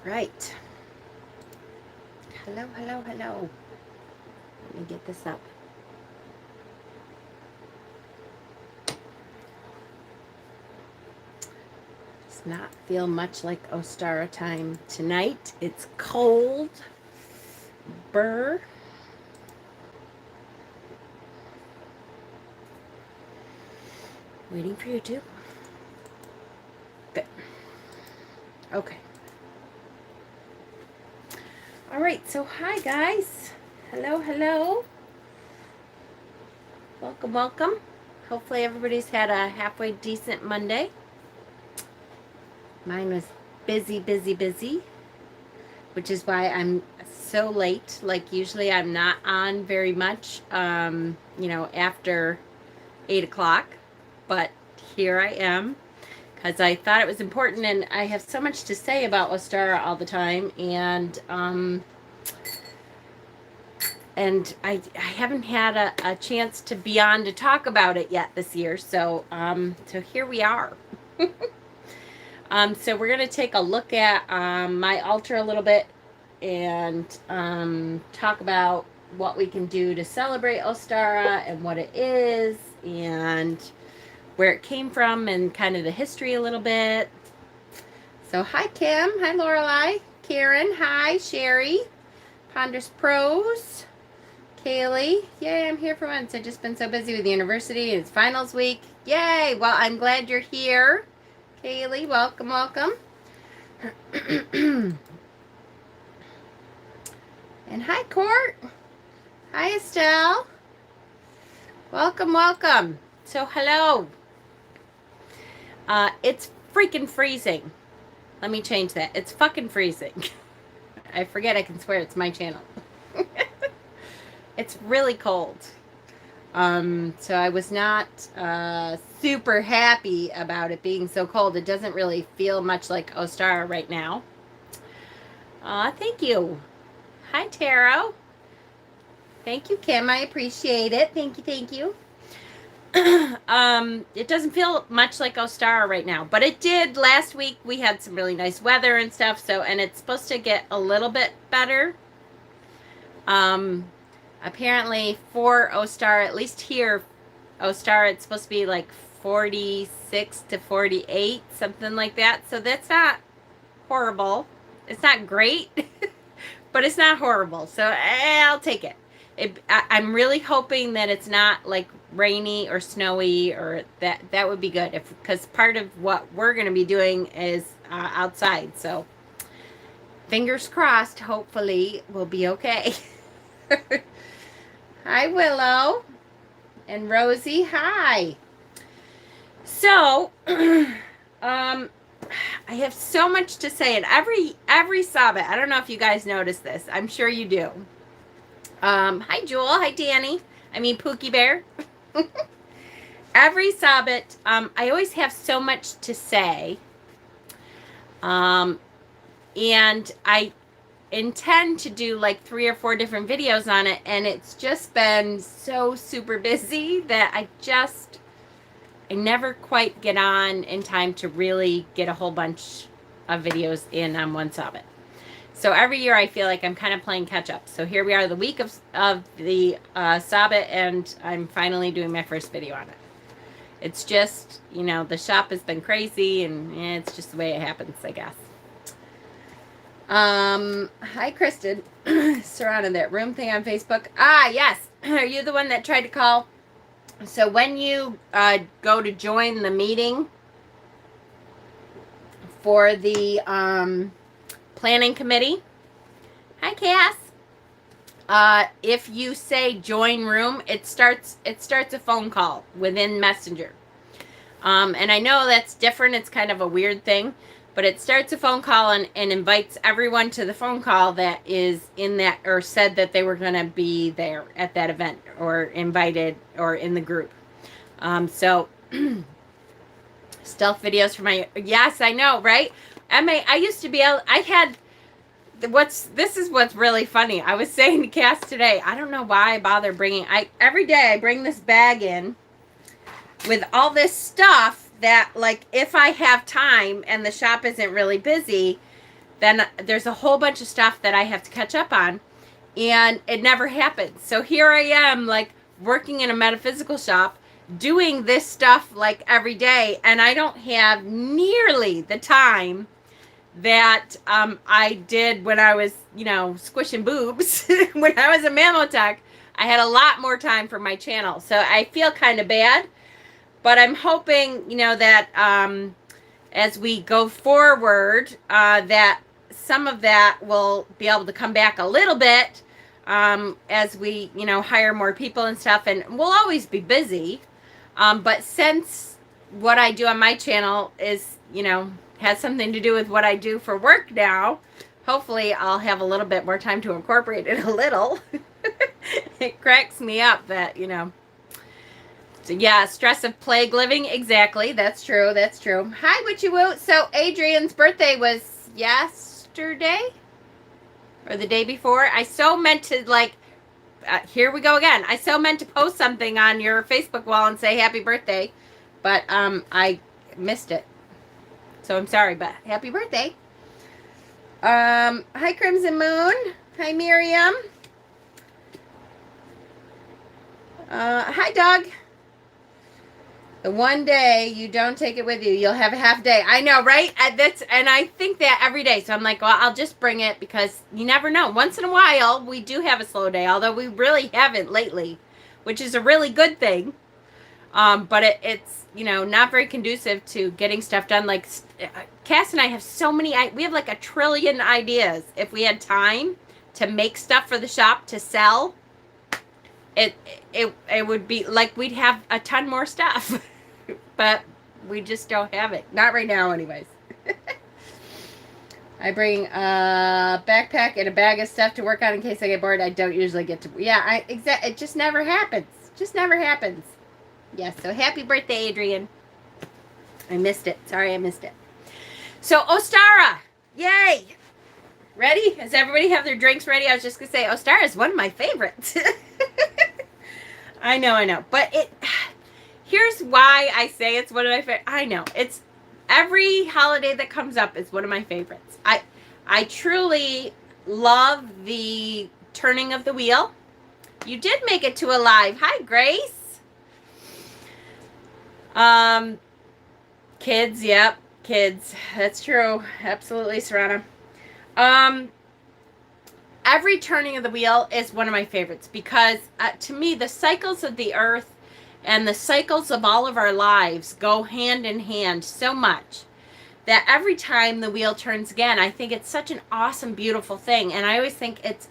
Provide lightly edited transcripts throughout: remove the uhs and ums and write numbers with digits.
right. Hello, hello, hello. Let me get this up. Does not feel much like Ostara time tonight. It's cold. Burr. Waiting for you too. Good. Okay. All right, so hi guys. Hello, hello. Welcome, welcome. Hopefully everybody's had a halfway decent Monday. Mine was busy, busy, busy, which is why I'm so late. Like usually I'm not on very much, after 8 o'clock, but here I am because I thought it was important, and I have so much to say about Ostara all the time, and I haven't had a chance to be on to talk about it yet this year, so here we are. So we're going to take a look at my altar a little bit and talk about what we can do to celebrate Ostara and what it is and where it came from and kind of the history a little bit. So hi Kim, hi Lorelei, Karen, hi Sherry, Ponderous Pros, Kaylee. Yay, I'm here for once. I've just been so busy with the university and it's finals week. Yay, well I'm glad you're here. Kaylee, welcome, welcome. And hi, Court. Hi, Estelle. Welcome, welcome. So, hello. It's freaking freezing. Let me change that. It's fucking freezing. I forget I can swear, it's my channel. It's really cold. So I was not super happy about it being so cold. It doesn't really feel much like Ostara right now. Thank you. Hi, Taro. Thank you, Kim. I appreciate it. Thank you, thank you. It doesn't feel much like Ostara right now, but it did last week. We had some really nice weather and stuff, and it's supposed to get a little bit better. Apparently for Ostara, at least here, Ostara, it's supposed to be like 46 to 48, something like that. So that's not horrible. It's not great, but it's not horrible. So I'll take it. I'm really hoping that it's not like rainy or snowy, or that would be good, because part of what we're going to be doing is outside. So fingers crossed, hopefully we'll be okay. Hi, Willow. And Rosie, hi. So, I have so much to say, and every sabbat, I don't know if you guys notice this. I'm sure you do. Hi, Jewel. Hi, Danny. I mean, Pookie Bear. Every sabbat, I always have so much to say. And I intend to do like 3 or 4 different videos on it, and it's just been so super busy that I never quite get on in time to really get a whole bunch of videos in on one sabbat. So every year I feel like I'm kind of playing catch up. So here we are, the week of the sabbat, and I'm finally doing my first video on it. It's just, the shop has been crazy, and it's just the way it happens, I guess. Hi, Kristen. Surrounded that room thing on Facebook. Ah, yes. Are you the one that tried to call? So when you go to join the meeting for the planning committee, hi, Cass. If you say join room, it starts a phone call within Messenger. And I know that's different. It's kind of a weird thing. But it starts a phone call and invites everyone to the phone call that is in that, or said that they were going to be there at that event, or invited, or in the group. So stealth videos for my, yes, I know, right? I used to be able, this is what's really funny. I was saying to Cass today, I don't know why I bother every day I bring this bag in with all this stuff that, like, if I have time and the shop isn't really busy, then there's a whole bunch of stuff that I have to catch up on, and it never happens. So here I am, like, working in a metaphysical shop, doing this stuff like every day, and I don't have nearly the time that I did when I was, squishing boobs. When I was a Mamotech, I had a lot more time for my channel. So I feel kind of bad, but I'm hoping, that as we go forward, that some of that will be able to come back a little bit as we, hire more people and stuff. And we'll always be busy. But since what I do on my channel is, has something to do with what I do for work now, hopefully I'll have a little bit more time to incorporate it a little. It cracks me up that, So yeah, stress of plague living. Exactly. That's true. That's true. Hi, Witchy Woo. So Adrian's birthday was yesterday or the day before. I so meant to, like, here we go again. I so meant to post something on your Facebook wall and say happy birthday, but I missed it. So I'm sorry, but happy birthday. Hi, Crimson Moon. Hi, Miriam. Hi, Doug. The one day you don't take it with you, you'll have a half day. I know, right? And I think that every day. So I'm like, well, I'll just bring it because you never know. Once in a while, we do have a slow day, although we really haven't lately, which is a really good thing. But it's, not very conducive to getting stuff done. Like, Cass and I have so many, we have like 1 trillion ideas. If we had time to make stuff for the shop to sell, it would be like we'd have a ton more stuff. But we just don't have it. Not right now, anyways. I bring a backpack and a bag of stuff to work on in case I get bored. I don't usually get to, it just never happens. Just never happens. Yes, so happy birthday, Adrian. I missed it. Sorry, I missed it. So, Ostara. Yay. Ready? Does everybody have their drinks ready? I was just going to say, Ostara is one of my favorites. I know. But here's why I say it's one of my favorites. I know. It's every holiday that comes up is one of my favorites. I truly love the turning of the wheel. You did make it to a live. Hi, Grace. Kids, yep, kids. That's true. Absolutely, Serrana. Every turning of the wheel is one of my favorites because to me, the cycles of the earth and the cycles of all of our lives go hand in hand so much that every time the wheel turns again, I think it's such an awesome, beautiful thing. And I always think it's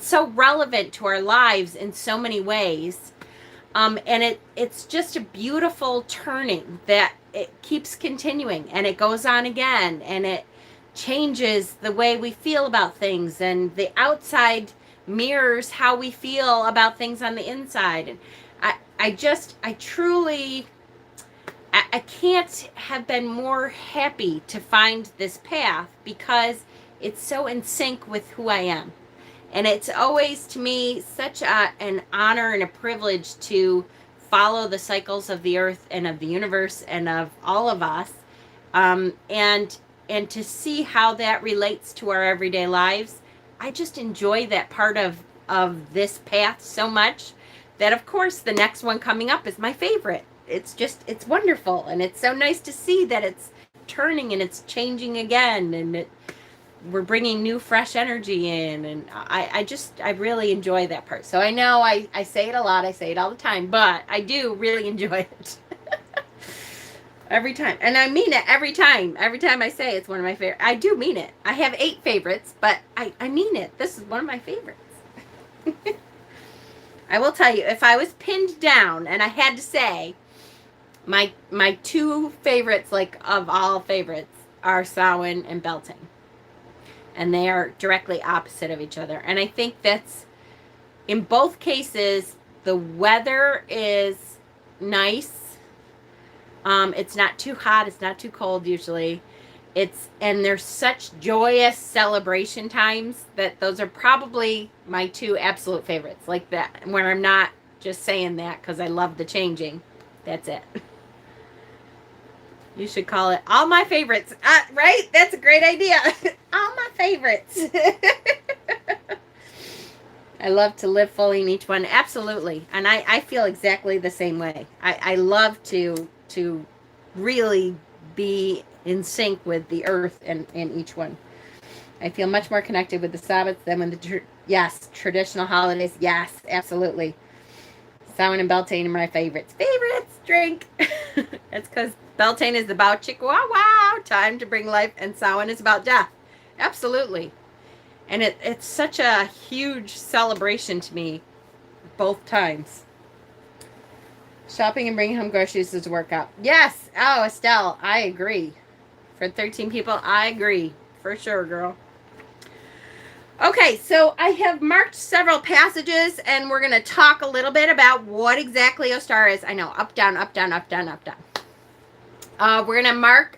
so relevant to our lives in so many ways. And it's just a beautiful turning that it keeps continuing and it goes on again and it changes the way we feel about things and the outside mirrors how we feel about things on the inside. And I truly can't have been more happy to find this path because it's so in sync with who I am. And it's always, to me, such an honor and a privilege to follow the cycles of the earth and of the universe and of all of us. And to see how that relates to our everyday lives. I just enjoy that part of this path so much that, of course, the next one coming up is my favorite. It's wonderful. And it's so nice to see that it's turning and it's changing again. And we're bringing new fresh energy in, and I really enjoy that part. So I know I say it a lot, I say it all the time, but I do really enjoy it. Every time. And I mean it every time. Every time I say it's one of my favorites. I do mean it. I have 8 favorites, but I mean it. This is one of my favorites. I will tell you, if I was pinned down and I had to say my 2 favorites, like of all favorites, are Samhain and Beltane. And they are directly opposite of each other. And I think that's, in both cases, the weather is nice. It's not too hot. It's not too cold usually. And there's such joyous celebration times that those are probably my 2 absolute favorites. Like that, when I'm not just saying that because I love the changing. That's it. You should call it all my favorites. Right? That's a great idea. all my favorites. I love to live fully in each one. Absolutely. And I feel exactly the same way. I love to really be in sync with the earth in each one. I feel much more connected with the Sabbats than with the, yes, traditional holidays. Yes, absolutely. Samhain and Beltane are my favorites. Favorites, drink. That's because Beltane is about Chihuahua, time to bring life, and Samhain is about death. Absolutely. And it's such a huge celebration to me, both times. Shopping and bringing home groceries is a workout. Yes. Oh, Estelle, I agree. For 13 people, I agree. For sure, girl. Okay, so I have marked several passages, and we're going to talk a little bit about what exactly Ostara is. I know, up, down, up, down, up, down, up, down. We're going to mark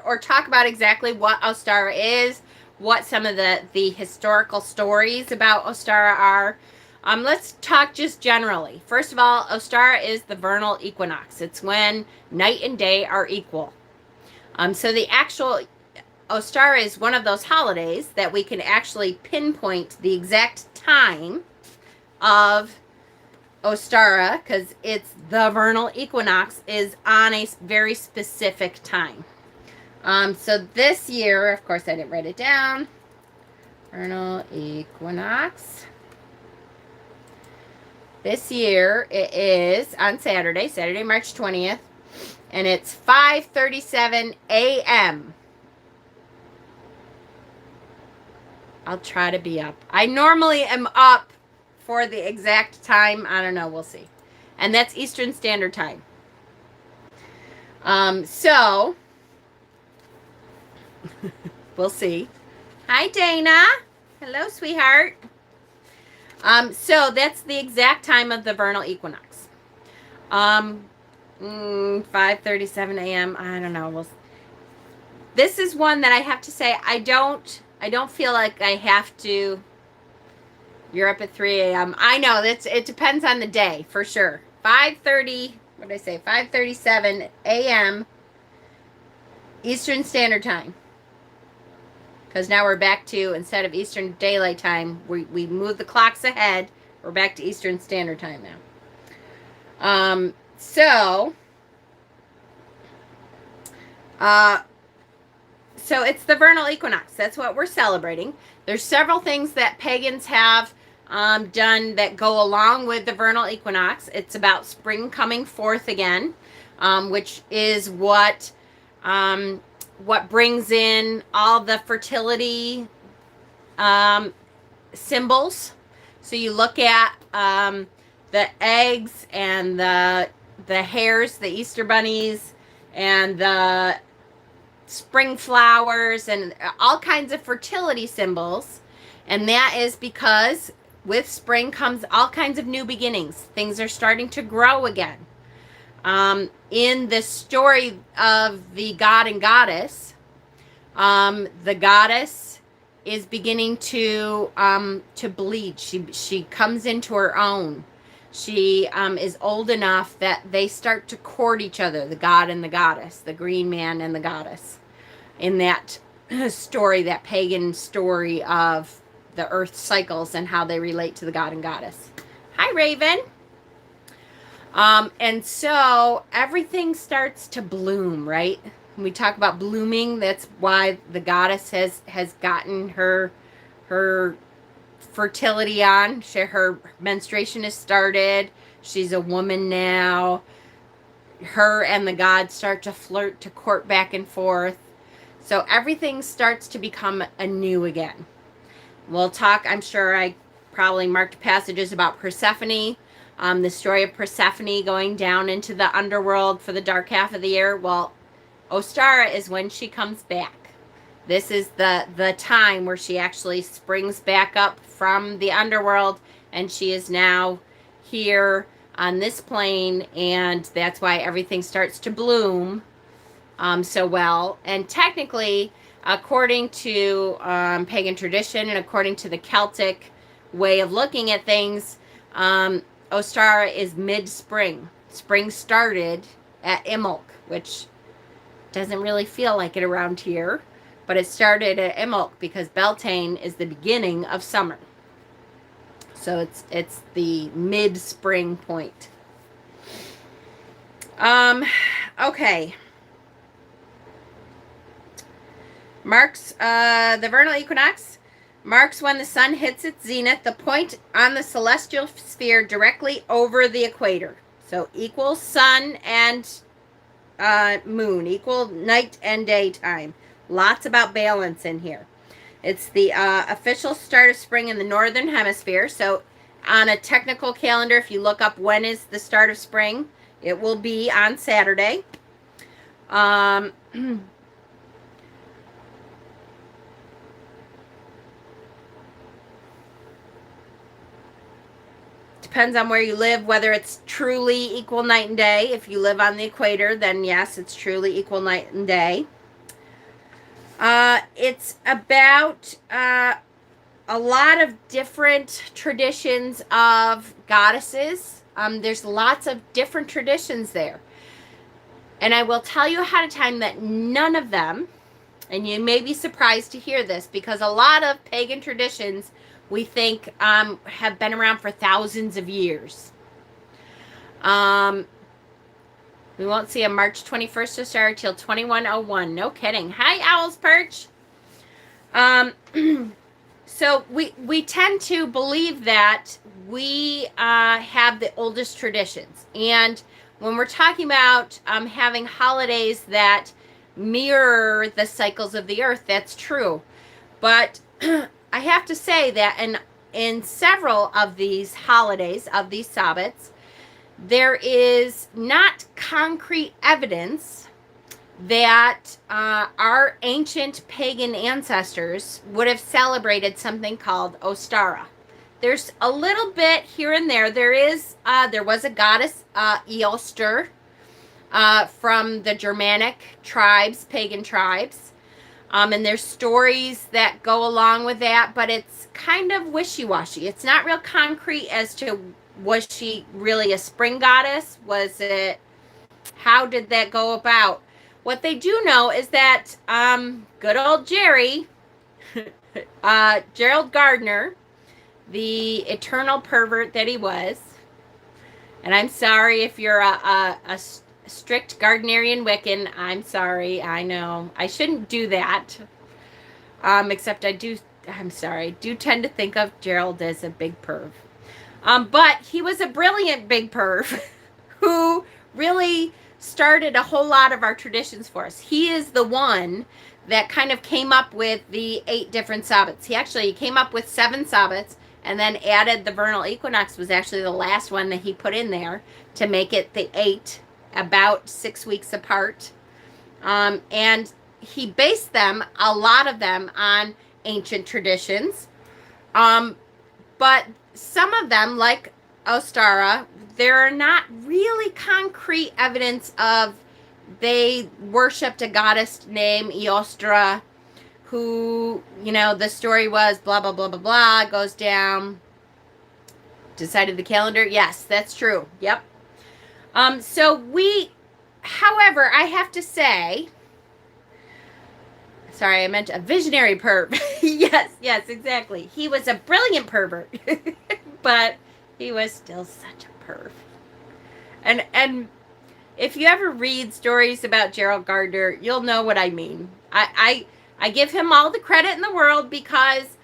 or talk about exactly what Ostara is, what some of the historical stories about Ostara are. Let's talk just generally. First of all, Ostara is the vernal equinox. It's when night and day are equal. So the actual Ostara is one of those holidays that we can actually pinpoint the exact time of Ostara, because it's the vernal equinox is on a very specific time. So this year, of course, I didn't write it down. Vernal equinox. This year, it is on Saturday, March 20th, and it's 5:37 a.m. I'll try to be up. I normally am up for the exact time. I don't know. We'll see. And that's Eastern Standard Time. So, we'll see. Hi, Dana. Hello, sweetheart. So that's the exact time of the vernal equinox. 5:37 a.m. I don't know. This is one that I have to say I don't feel like I have to. You're up at 3 a.m. I know it depends on the day for sure. 5:30. What did I say? 5:37 a.m. Eastern Standard Time. Because now we're back to, instead of Eastern Daylight Time, we move the clocks ahead. We're back to Eastern Standard Time now. So it's the vernal equinox. That's what we're celebrating. There's several things that pagans have done that go along with the vernal equinox. It's about spring coming forth again, which is what brings in all the fertility symbols. So you look at the eggs and the hares, the Easter bunnies, and the spring flowers, and all kinds of fertility symbols. And that is because with spring comes all kinds of new beginnings. Things are starting to grow again. In the story of the god and goddess, the goddess is beginning to bleed. She comes into her own. She is old enough that they start to court each other, the god and the goddess, the green man and the goddess, in that story, that pagan story of the earth cycles and how they relate to the god and goddess. Hi, Raven. And so everything starts to bloom, right? When we talk about blooming, that's why the goddess has gotten her fertility on. Her menstruation has started. She's a woman now. Her and the god start to flirt, to court back and forth. So everything starts to become anew again. We'll talk, I'm sure I probably marked passages about Persephone. The story of Persephone going down into the underworld for the dark half of the year. Well, Ostara is when she comes back. This is the time where she actually springs back up from the underworld, and she is now here on this plane, and that's why everything starts to bloom so well. And technically, according to pagan tradition and according to the Celtic way of looking at things, Ostara is mid-spring. Spring started at Imbolc, which doesn't really feel like it around here. but it started at Imbolc because Beltane is the beginning of summer. So it's the mid-spring point. Okay. Marks the vernal equinox marks when the sun hits its zenith, the point on the celestial sphere directly over the equator. So equal sun and moon, equal night and daytime. Lots about balance in here. It's the official start of spring in the northern hemisphere. So on a technical calendar, if you look up when is the start of spring, it will be on Saturday. Depends on where you live, whether it's truly equal night and day. If you live on the equator, then yes, it's truly equal night and day. It's about a lot of different traditions of goddesses. There's lots of different traditions there. And I will tell you ahead of time that none of them, and you may be surprised to hear this, because a lot of pagan traditions we think have been around for thousands of years. We won't see a March 21st Ostara till 2101. No kidding. Hi, Owl's Perch. So we tend to believe that we have the oldest traditions. And when we're talking about having holidays that mirror the cycles of the earth, that's true. But I have to say that in several of these holidays, of these sabbats, there is not concrete evidence that our ancient pagan ancestors would have celebrated something called Ostara. There's a little bit here and there. There was a goddess, Eostre, from the Germanic tribes, pagan tribes. And there's stories that go along with that, but it's kind of wishy-washy. It's not real concrete as to, was she really a spring goddess? How did that go about? What they do know is that good old Jerry, Gerald Gardner, the eternal pervert that he was, and I'm sorry if you're a strict Gardnerian Wiccan, I'm sorry, I know. I shouldn't do that. Except I do tend to think of Gerald as a big perv. But he was a brilliant big perv who really started a whole lot of our traditions for us. He is the one that kind of came up with the 8 different sabbats. He actually came up with 7 sabbats and then added the vernal equinox was actually the last one that he put in there to make it the 8, about 6 weeks apart. And he based them, a lot of them, on ancient traditions. But some of them, like Ostara, there are not really concrete evidence of they worshipped a goddess named Eostre, who, the story was blah, blah, blah, blah, blah, goes down, decided the calendar. Yes, that's true. Yep. However, I have to say, sorry, I meant a visionary perv. Yes, exactly. He was a brilliant pervert, but he was still such a perv. And if you ever read stories about Gerald Gardner, you'll know what I mean. I give him all the credit in the world because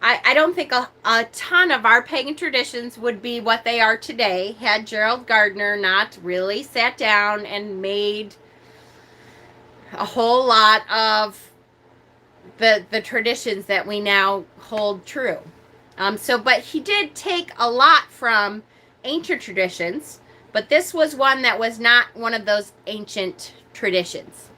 I don't think a ton of our pagan traditions would be what they are today had Gerald Gardner not really sat down and made a whole lot of the traditions that we now hold true. But he did take a lot from ancient traditions, but this was one that was not one of those ancient traditions.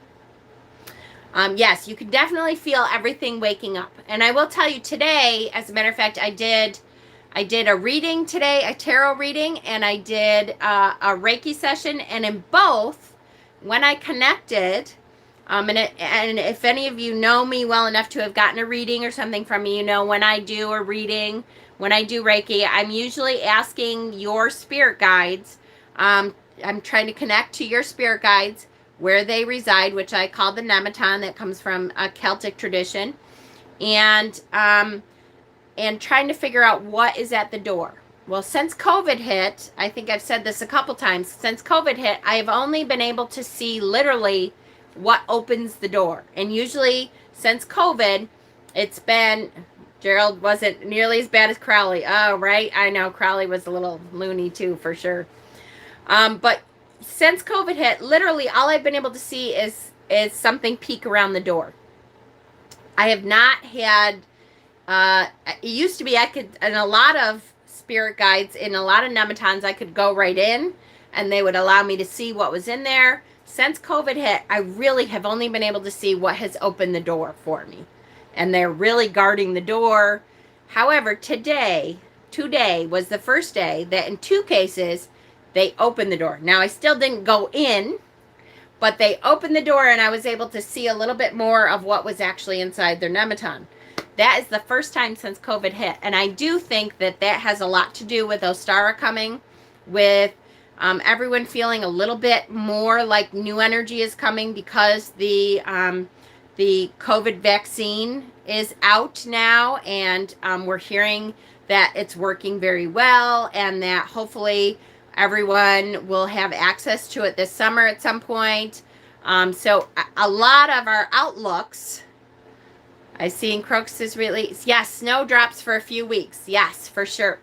Yes, you can definitely feel everything waking up. And I will tell you today, as a matter of fact, I did a reading today, a tarot reading, and I did a Reiki session. And in both, when I connected, and if any of you know me well enough to have gotten a reading or something from me, when I do a reading, when I do Reiki, I'm usually asking your spirit guides. I'm trying to connect to your spirit guides. where they reside, which I call the Nematon, that comes from a Celtic tradition, and trying to figure out what is at the door. Well, since COVID hit, I think I've said this a couple times, since COVID hit, I have only been able to see literally what opens the door. And usually since COVID, it's been, Gerald wasn't nearly as bad as Crowley. Oh, right. I know Crowley was a little loony too, for sure. But since COVID hit, literally all I've been able to see is something peek around the door. I have not had, it used to be I could, in a lot of spirit guides, in a lot of Nematons, I could go right in and they would allow me to see what was in there. Since COVID hit, I really have only been able to see what has opened the door for me. And they're really guarding the door. However, today was the first day that in 2 cases, they opened the door. Now, I still didn't go in, but they opened the door and I was able to see a little bit more of what was actually inside their Nematon. That is the first time since COVID hit. And I do think that that has a lot to do with Ostara coming, with everyone feeling a little bit more like new energy is coming because the COVID vaccine is out now, and we're hearing that it's working very well, and that hopefully everyone will have access to it this summer at some point. So a lot of our outlooks, I see in Crocuses release, yes, snowdrops for a few weeks. Yes, for sure.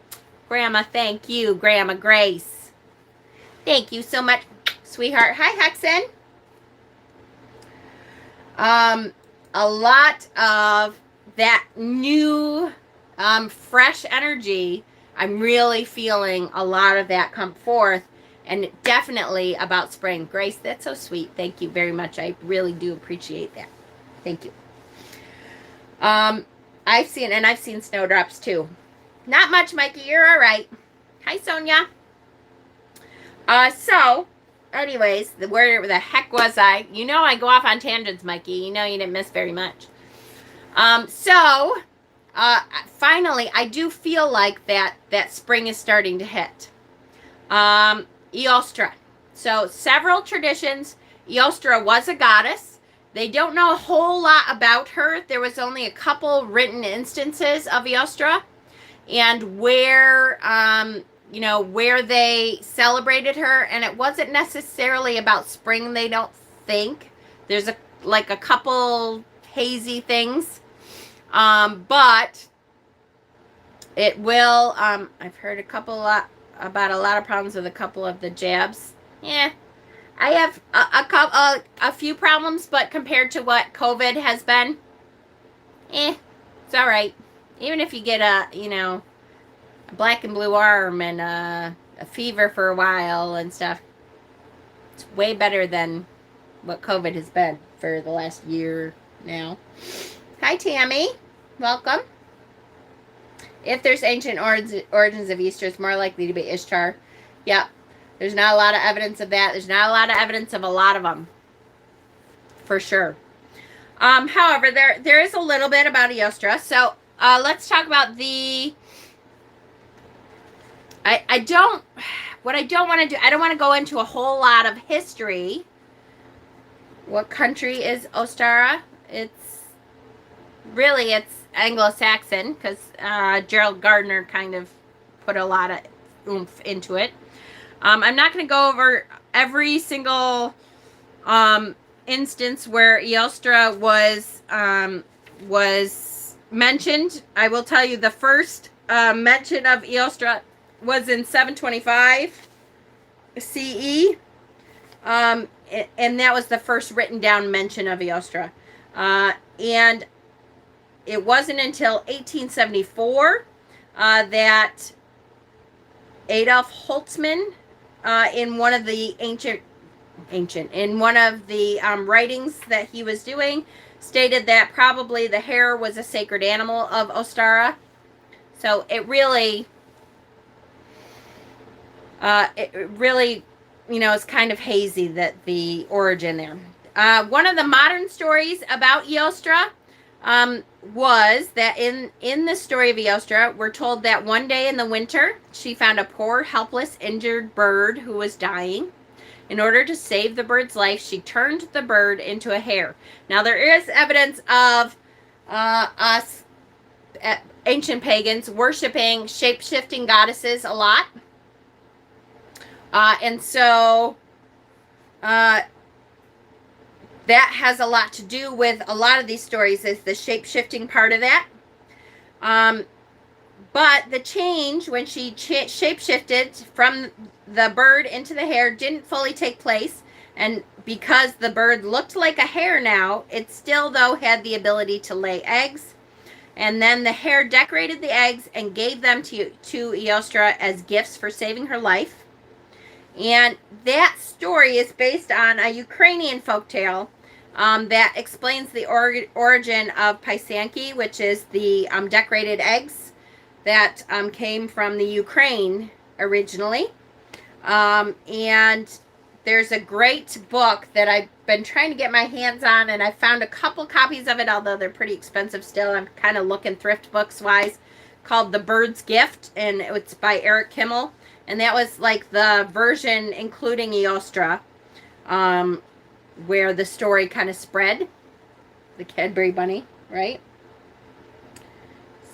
Grandma, thank you. Grandma Grace. Thank you so much, sweetheart. Hi, Hexen. A lot of that new, fresh energy, I'm really feeling a lot of that come forth, and definitely about spring. Grace, that's so sweet. Thank you very much. I really do appreciate that. Thank you. I've seen snowdrops too. Not much, Mikey. You're all right. Hi, Sonia. So, anyways, where the heck was I? You know I go off on tangents, Mikey. You know you didn't miss very much. Finally, I do feel like that spring is starting to hit. Eostre. So, several traditions. Eostre was a goddess. They don't know a whole lot about her. There was only a couple written instances of Eostre, and where where they celebrated her, and it wasn't necessarily about spring, they don't think. There's a couple hazy things. But it will, I've heard about a lot of problems with a couple of the jabs. Yeah. I have a few problems, but compared to what COVID has been, it's all right. Even if you get a black and blue arm and a fever for a while and stuff, it's way better than what COVID has been for the last year now. Hi, Tammy. Welcome. If there's ancient origins of Easter, it's more likely to be Ishtar. Yep. There's not a lot of evidence of that. There's not a lot of evidence of a lot of them. For sure. However, there is a little bit about Eostre. So, let's talk about the... I don't want to do, I don't want to go into a whole lot of history. What country is Ostara? It's Anglo-Saxon, because Gerald Gardner kind of put a lot of oomph into it. I'm not going to go over every single instance where Eostre was mentioned. I will tell you the first mention of Eostre was in 725 CE, and that was the first written down mention of Eostre. And it wasn't until 1874 that Adolf Holtzmann, in one of the in one of the writings that he was doing, stated that probably the hare was a sacred animal of Ostara. So it really, is kind of hazy, that the origin there. One of the modern stories about Eostre was that in the story of Eostre, we're told that one day in the winter, she found a poor, helpless, injured bird who was dying. In order to save the bird's life, she turned the bird into a hare. Now, there is evidence of us ancient pagans worshiping shape-shifting goddesses a lot. And so that has a lot to do with a lot of these stories, is the shape-shifting part of that. But the change when she shape-shifted from the bird into the hare didn't fully take place. And because the bird looked like a hare now, it still, though, had the ability to lay eggs. And then the hare decorated the eggs and gave them to Eostre as gifts for saving her life. And that story is based on a Ukrainian folktale that explains the origin of Pysanki, which is the decorated eggs that came from the Ukraine originally. And there's a great book that I've been trying to get my hands on, and I found a couple copies of it, although they're pretty expensive still. I'm kind of looking thrift books wise, called The Bird's Gift, and it's by Eric Kimmel. And that was like the version including Eostre, where the story kind of spread. The Cadbury Bunny, right?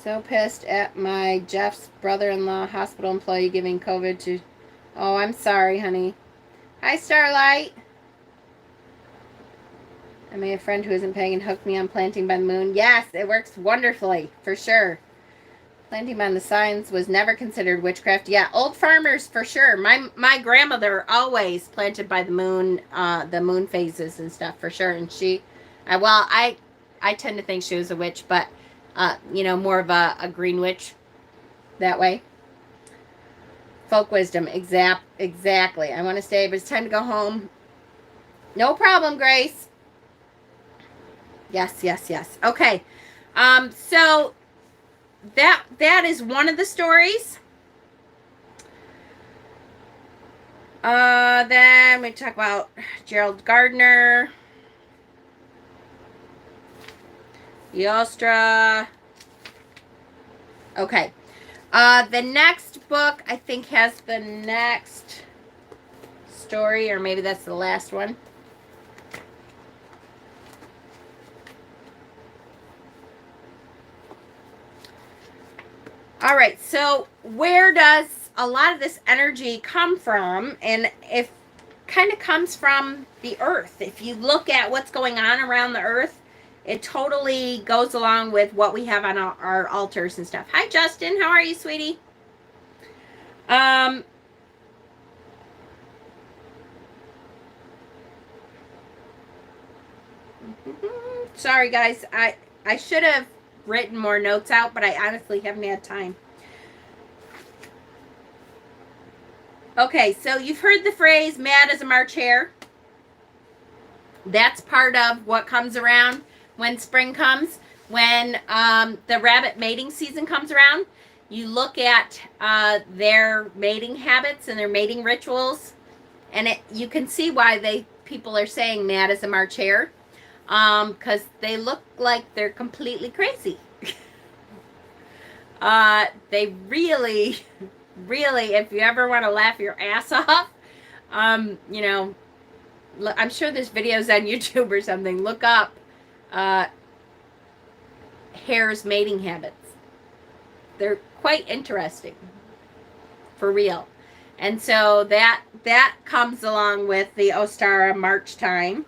So pissed at my Jeff's brother-in-law hospital employee giving COVID to... Oh, I'm sorry, honey. Hi, Starlight. I made a friend who isn't pagan hook me on planting by the moon. Yes, it works wonderfully, for sure. Planting by the signs was never considered witchcraft. Yeah, old farmers, for sure. My grandmother always planted by the moon phases and stuff, for sure. And she, I tend to think she was a witch, but, more of a green witch that way. Folk wisdom, exactly. I want to stay, but it's time to go home. No problem, Grace. Yes. Okay. So that is one of the stories. Then we talk about Gerald Gardner, Eostre. Okay. The next book, I think, has the next story, or maybe that's the last one. All right, so where does a lot of this energy come from? And it kind of comes from the earth. If you look at what's going on around the earth, it totally goes along with what we have on our altars and stuff. Hi, Justin. How are you, sweetie? Sorry, guys. I should have written more notes out, but I honestly haven't had time. Okay, so you've heard the phrase mad as a March hare. That's part of what comes around when spring comes. When the rabbit mating season comes around, you look at their mating habits and their mating rituals, and you can see why people are saying mad as a March hare, because they look like they're completely crazy. They really, if you ever want to laugh your ass off, I'm sure there's videos on YouTube or something. Look up hare's mating habits. They're quite interesting, for real. And so that comes along with the Ostara March time.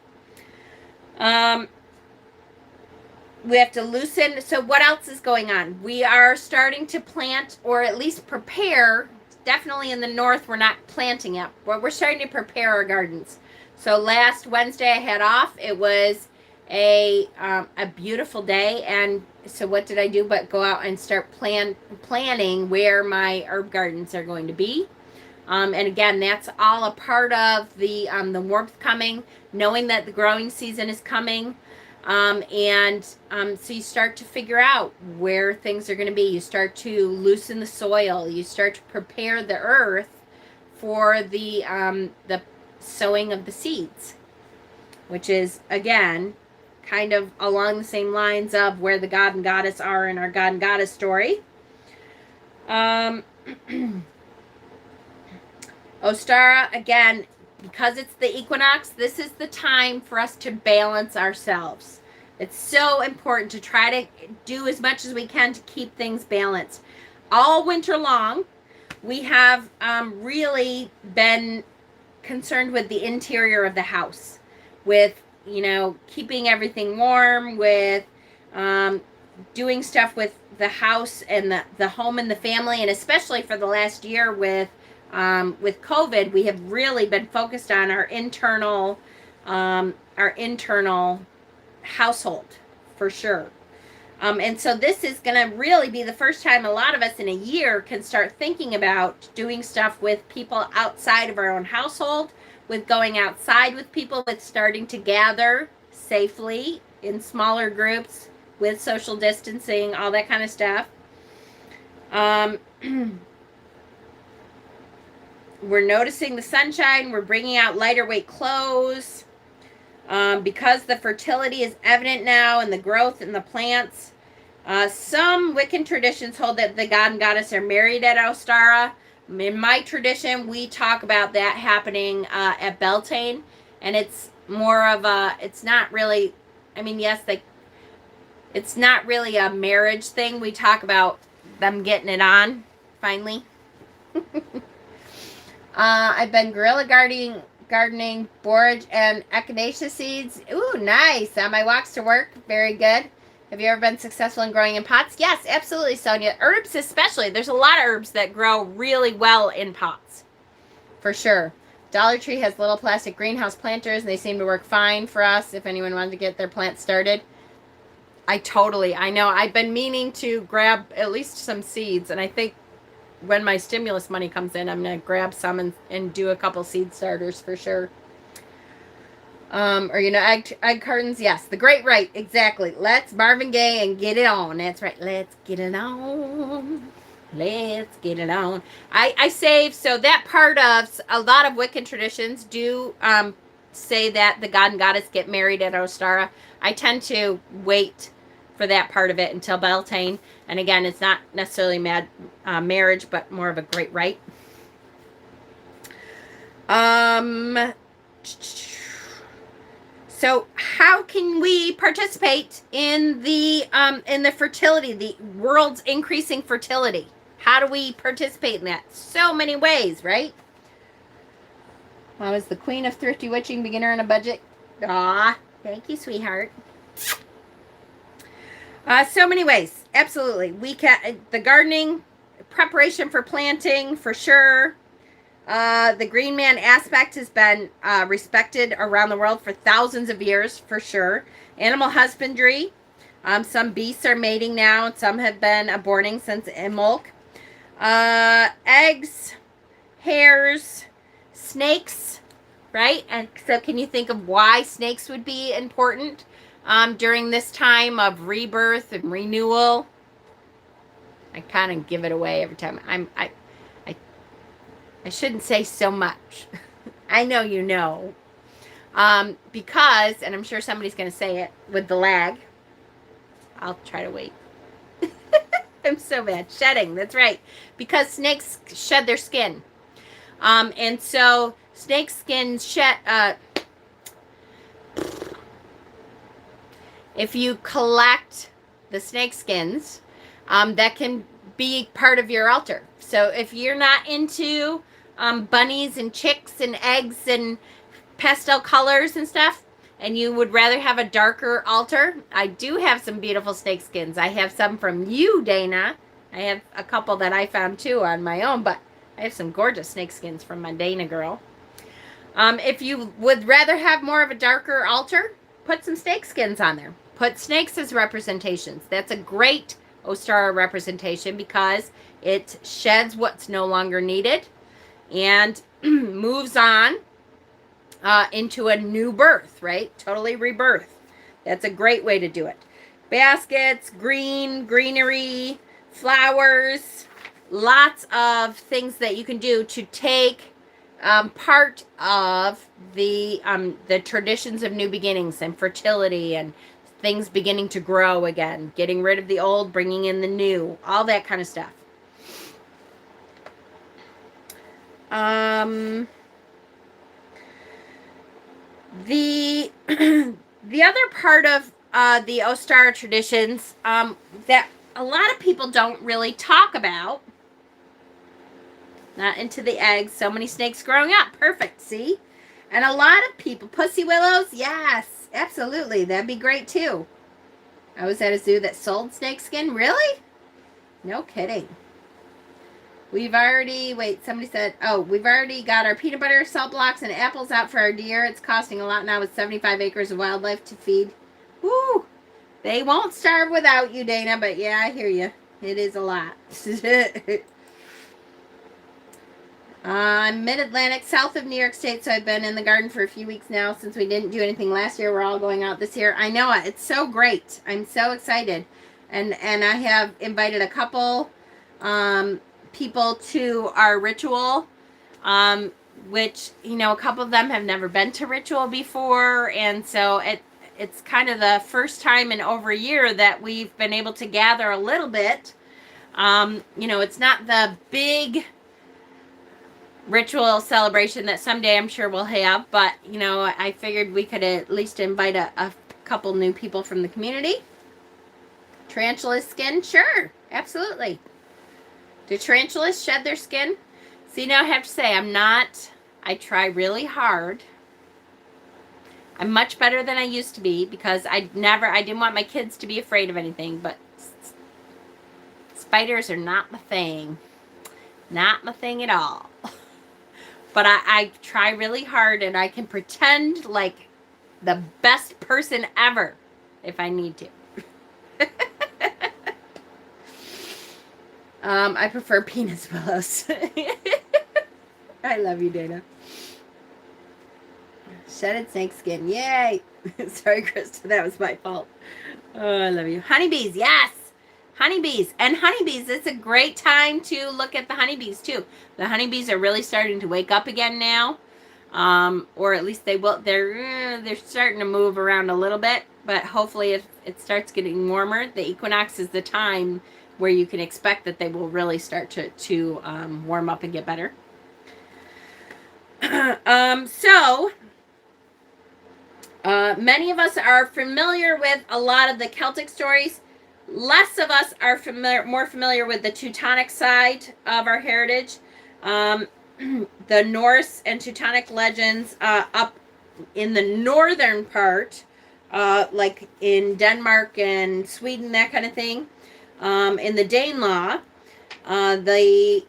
We have to loosen. So what else is going on? We are starting to plant, or at least prepare. Definitely in the north, we're not planting yet, but we're starting to prepare our gardens. So last Wednesday I had off. It was a beautiful day, and so what did I do but go out and start planning where my herb gardens are going to be. And again, that's all a part of the warmth coming, knowing that the growing season is coming. So you start to figure out where things are going to be. You start to loosen the soil. You start to prepare the earth for the sowing of the seeds, which is, again, kind of along the same lines of where the god and goddess are in our god and goddess story. Ostara, again, because it's the equinox, this is the time for us to balance ourselves. It's so important to try to do as much as we can to keep things balanced. All winter long, we have really been concerned with the interior of the house, with, you know, keeping everything warm, with doing stuff with the house and the home and the family, and especially for the last year with COVID, we have really been focused on our internal household for sure. And so this is going to really be the first time a lot of us in a year can start thinking about doing stuff with people outside of our own household, with going outside with people, with starting to gather safely in smaller groups with social distancing, all that kind of stuff. We're noticing the sunshine. We're bringing out lighter weight clothes. Because the fertility is evident now and the growth in the plants. Some Wiccan traditions hold that the god and goddess are married at Ostara. In my tradition, we talk about that happening at Beltane, and it's more of a, it's not really, I mean, yes, it's not really a marriage thing. We talk about them getting it on, finally. I've been guerrilla gardening borage and echinacea seeds. Ooh, nice. On my walks to work. Very good. Have you ever been successful in growing in pots? Yes, absolutely, Sonia. Herbs especially. There's a lot of herbs that grow really well in pots. For sure. Dollar Tree has little plastic greenhouse planters, and they seem to work fine for us if anyone wanted to get their plants started. I know. I've been meaning to grab at least some seeds, and I think when my stimulus money comes in, I'm going to grab some and do a couple seed starters for sure. Or, you know, egg cartons. Yes, the great right. Exactly. Let's Marvin Gaye and get it on. That's right. Let's get it on. Let's get it on. I save, so that part of a lot of Wiccan traditions do say that the god and goddess get married at Ostara. I tend to wait for that part of it until Beltane. And again, it's not necessarily marriage, but more of a great rite. So how can we participate in the fertility, the world's increasing fertility? How do we participate in that? So many ways, right? I was the queen of thrifty witching, beginner on a budget. Aw, thank you, sweetheart. So many ways. Absolutely. We can, the gardening, preparation for planting, for sure. The green man aspect has been respected around the world for thousands of years, for sure. Animal husbandry. Some beasts are mating now, and some have been aborting since Imbolc. Eggs, hares, snakes, right? And so can you think of why snakes would be important during this time of rebirth and renewal? I kind of give it away every time. I shouldn't say so much. I know you know. Because, and I'm sure somebody's going to say it with the lag. I'll try to wait. I'm so bad. Shedding, that's right. Because snakes shed their skin. And so snake skin shed... if you collect the snake skins, that can be part of your altar. So if you're not into bunnies and chicks and eggs and pastel colors and stuff, and you would rather have a darker altar, I do have some beautiful snake skins. I have some from you, Dana. I have a couple that I found too on my own, but I have some gorgeous snake skins from my Dana girl. If you would rather have more of a darker altar, put some snake skins on there. Put snakes as representations. That's a great Ostara representation because it sheds what's no longer needed and moves on into a new birth, right? Totally rebirth. That's a great way to do it. Baskets, greenery, flowers, lots of things that you can do to take part of the traditions of new beginnings and fertility and things beginning to grow again, getting rid of the old, bringing in the new, all that kind of stuff. The the other part of the Ostara traditions that a lot of people don't really talk about. Not into the eggs. So many snakes growing up. Perfect. See? And a lot of people. Pussy willows? Yes. Absolutely. That'd be great too. I was at a zoo that sold snake skin. Really? No kidding. We've already, wait, somebody said, oh, we've already got our peanut butter, salt blocks, and apples out for our deer. It's costing a lot now with 75 acres of wildlife to feed. Woo! They won't starve without you, Dana, but yeah, I hear you. It is a lot. I'm mid-Atlantic, south of New York State, so I've been in the garden for a few weeks now since we didn't do anything last year. We're all going out this year. I know it. It's so great. I'm so excited. And I have invited a couple people to our ritual, which, you know, a couple of them have never been to ritual before, and so it's kind of the first time in over a year that we've been able to gather a little bit. You know, it's not the big ritual celebration that someday I'm sure we'll have, but, you know, I figured we could at least invite a couple new people from the community. Tarantula skin? Sure, absolutely. Do tarantulas shed their skin? See, now I have to say, I try really hard. I'm much better than I used to be because I didn't want my kids to be afraid of anything, but spiders are not my thing. Not my thing at all. But I try really hard, and I can pretend like the best person ever if I need to. I prefer penis pillows. I love you, Dana. Shedded snake skin. Yay. Sorry, Krista. That was my fault. Oh, I love you. Honeybees. Yes. Honeybees. And honeybees, it's a great time to look at the honeybees, too. The honeybees are really starting to wake up again now. Or at least they will. They're starting to move around a little bit. But hopefully if it starts getting warmer, the equinox is the time where you can expect that they will really start to warm up and get better. Many of us are familiar with a lot of the Celtic stories. Less of us are more familiar with the Teutonic side of our heritage. The Norse and Teutonic legends up in the northern part, like in Denmark and Sweden, that kind of thing. In the Danelaw, the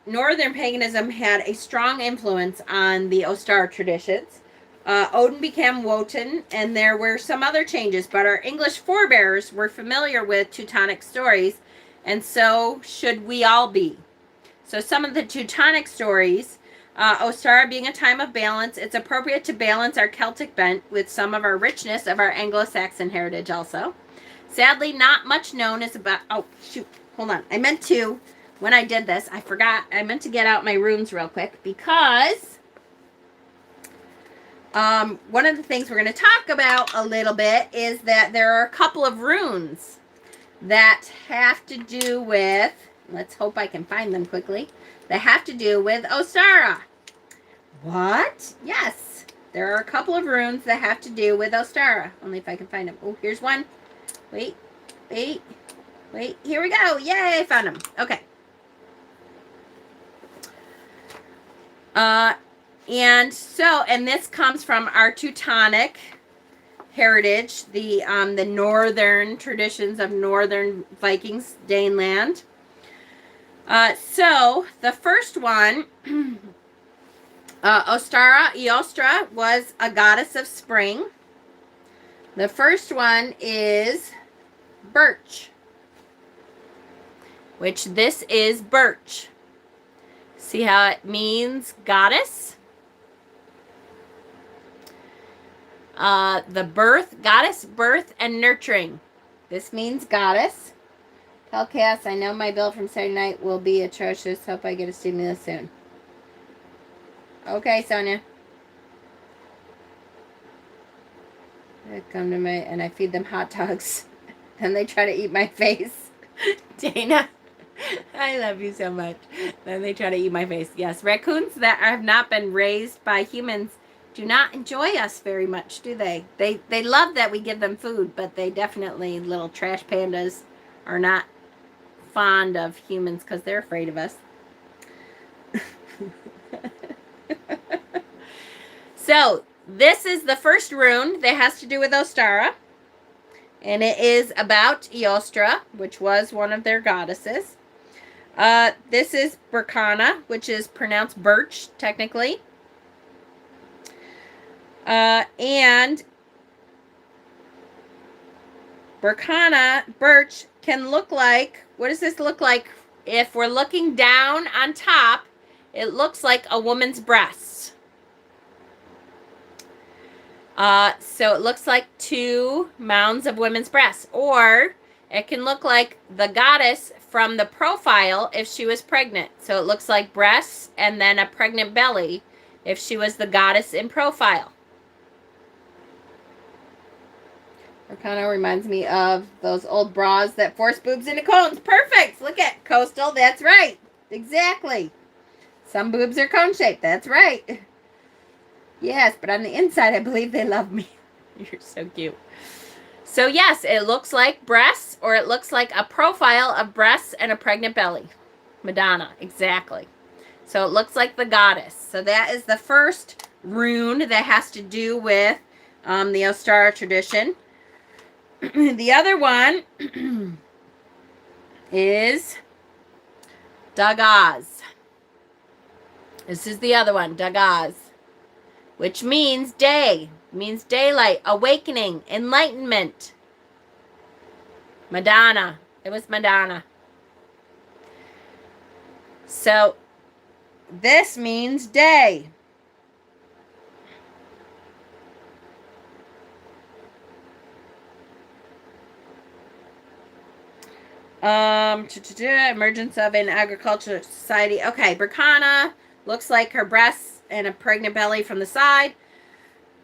northern paganism had a strong influence on the Ostara traditions. Odin became Wotan, and there were some other changes, but our English forebears were familiar with Teutonic stories, and so should we all be. So some of the Teutonic stories, Ostara being a time of balance, it's appropriate to balance our Celtic bent with some of our richness of our Anglo-Saxon heritage also. Sadly, not much known is about... Oh, shoot. Hold on. I meant to, when I did this, I forgot. I meant to get out my runes real quick because one of the things we're going to talk about a little bit is that there are a couple of runes that have to do with... Let's hope I can find them quickly. That have to do with Ostara. What? Yes. There are a couple of runes that have to do with Ostara. Only if I can find them. Oh, here's one. Wait. Here we go. Yay, I found them. Okay. And this comes from our Teutonic heritage, the northern traditions of northern Vikings, Daneland. So the first one, Ostara Eostre, was a goddess of spring. The first one is birch, which this is birch. See how it means goddess? The birth, goddess, birth, and nurturing. This means goddess. Tell Cass, I know my bill from Saturday night will be atrocious. Hope I get a stimulus soon. Okay, Sonia. They come to me and I feed them hot dogs. Then they try to eat my face. Dana, I love you so much. Then they try to eat my face. Yes, raccoons that have not been raised by humans do not enjoy us very much, do they? They love that we give them food, but they definitely, little trash pandas, are not fond of humans because they're afraid of us. So, this is the first rune that has to do with Ostara. And it is about Eostre, which was one of their goddesses. This is Berkana, which is pronounced birch, technically. And Berkana, birch, can look like, what does this look like? If we're looking down on top, it looks like a woman's breasts. So it looks like 2 mounds of women's breasts. Or it can look like the goddess from the profile if she was pregnant. So it looks like breasts and then a pregnant belly if she was the goddess in profile. It kind of reminds me of those old bras that force boobs into cones. Perfect! Look at Coastal. That's right. Exactly. Some boobs are cone-shaped. That's right. Yes, but on the inside, I believe they love me. You're so cute. So yes, it looks like breasts, or it looks like a profile of breasts and a pregnant belly. Madonna, exactly. So it looks like the goddess. So that is the first rune that has to do with the Ostara tradition. The other one is Dagaz. This is the other one, Dagaz, which means day, means daylight, awakening, enlightenment. Madonna. It was Madonna. So this means day. Emergence of an agricultural society. Okay, Berkana looks like her breasts and a pregnant belly from the side.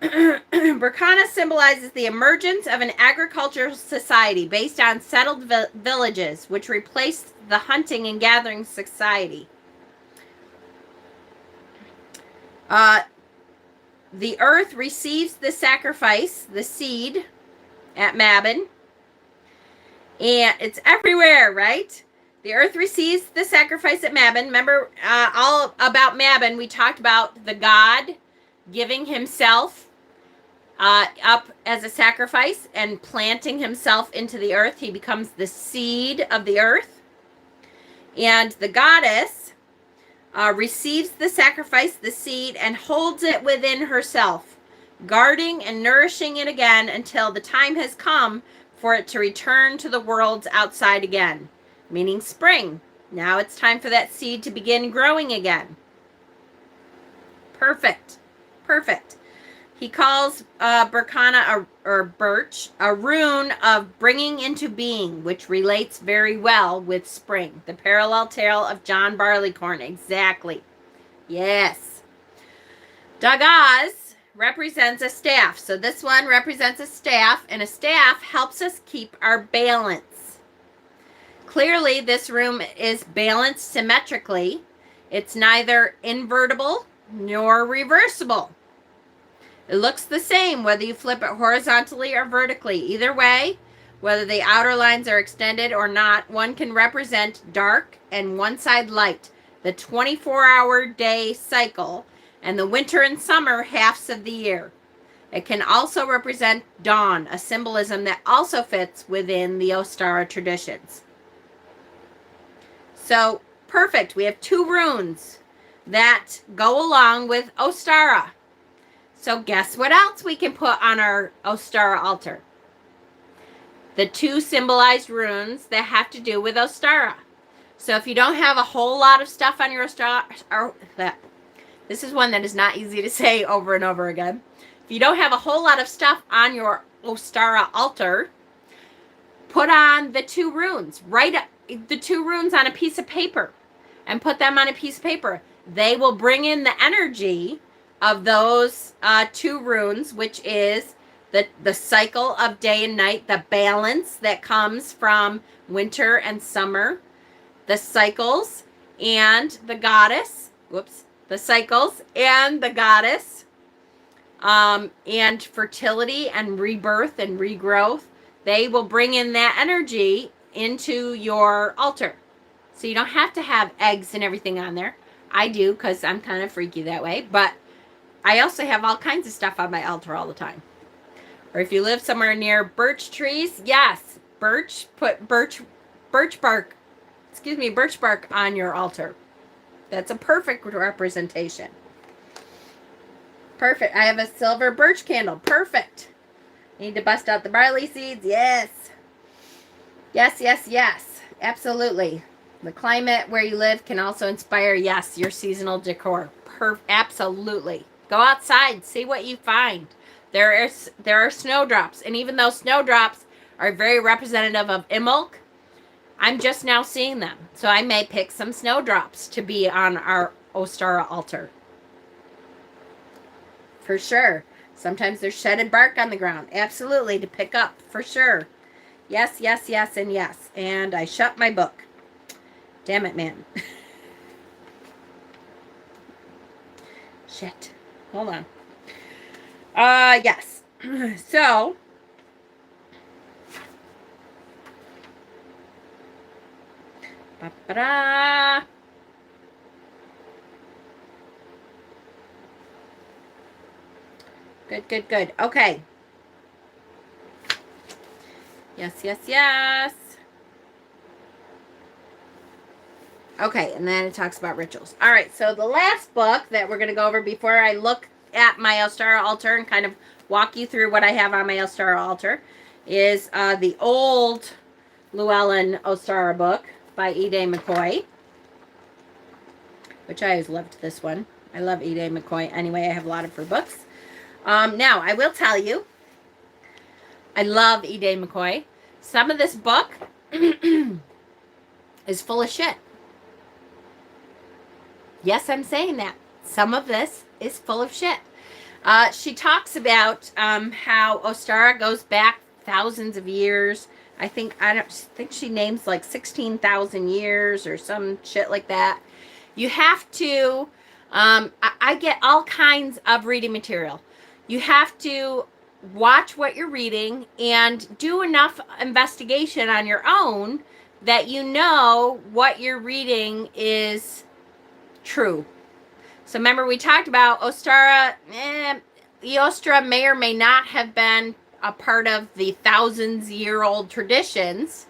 Berkana symbolizes the emergence of an agricultural society based on settled villages, which replaced the hunting and gathering society. The earth receives the sacrifice, the seed, at Mabon. And it's everywhere, right? The earth receives the sacrifice at Mabon. Remember, all about Mabon, we talked about the god giving himself up as a sacrifice and planting himself into the earth. He becomes the seed of the earth. And the goddess receives the sacrifice, the seed, and holds it within herself, guarding and nourishing it again until the time has come for it to return to the worlds outside again, meaning spring. Now it's time for that seed to begin growing again. Perfect. Perfect. He calls Berkana, or birch, a rune of bringing into being, which relates very well with spring. The parallel tale of John Barleycorn. Exactly. Yes. Dagaz represents a staff. So this one represents a staff, and a staff helps us keep our balance. Clearly, this rune is balanced symmetrically. It's neither invertible nor reversible. It looks the same whether you flip it horizontally or vertically. Either way, whether the outer lines are extended or not, one can represent dark and one side light, the 24-hour day cycle, and the winter and summer halves of the year. It can also represent dawn, a symbolism that also fits within the Ostara traditions. So, perfect. We have 2 runes that go along with Ostara. So guess what else we can put on our Ostara altar? The 2 symbolized runes that have to do with Ostara. So if you don't have a whole lot of stuff on your Ostara, this is one that is not easy to say over and over again. If you don't have a whole lot of stuff on your Ostara altar, put on the 2 runes. Write the 2 runes on a piece of paper and put them on a piece of paper. They will bring in the energy of those 2 runes, which is the cycle of day and night, the balance that comes from winter and summer, the cycles and the goddess, the cycles and the goddess, and fertility and rebirth and regrowth. They will bring in that energy into your altar. So you don't have to have eggs and everything on there. I do because I'm kind of freaky that way. But I also have all kinds of stuff on my altar all the time. Or if you live somewhere near birch trees, yes, put birch bark, birch bark on your altar. That's a perfect representation. Perfect. I have a silver birch candle. Perfect. Need to bust out the barley seeds. Yes. Yes, yes, yes. Absolutely. The climate where you live can also inspire, yes, your seasonal decor. Absolutely. Go outside. See what you find. There are snowdrops. And even though snowdrops are very representative of Imbolc, I'm just now seeing them. So I may pick some snowdrops to be on our Ostara altar. For sure. Sometimes there's shedded bark on the ground. Absolutely, to pick up. For sure. Yes, yes, yes, and yes. And I shut my book. Damn it, man. Shit. Hold on. Yes. So, ba-ba-da. Good, good, good. Okay. Yes, yes, yes. Okay, and then it talks about rituals. All right, so the last book that we're going to go over before I look at my Ostara altar and kind of walk you through what I have on my Ostara altar is the old Llewellyn Ostara book by Ide McCoy, which I always loved this one. I love Ide McCoy. Anyway, I have a lot of her books. Now, I will tell you, I love Ide McCoy. Some of this book is full of shit. Yes, I'm saying that. Some of this is full of shit. She talks about how Ostara goes back thousands of years. I think she names like 16,000 years or some shit like that. You have to, I get all kinds of reading material. You have to watch what you're reading and do enough investigation on your own that you know what you're reading is true. So remember we talked about Ostara, Eostre may or may not have been a part of the thousands-year-old traditions,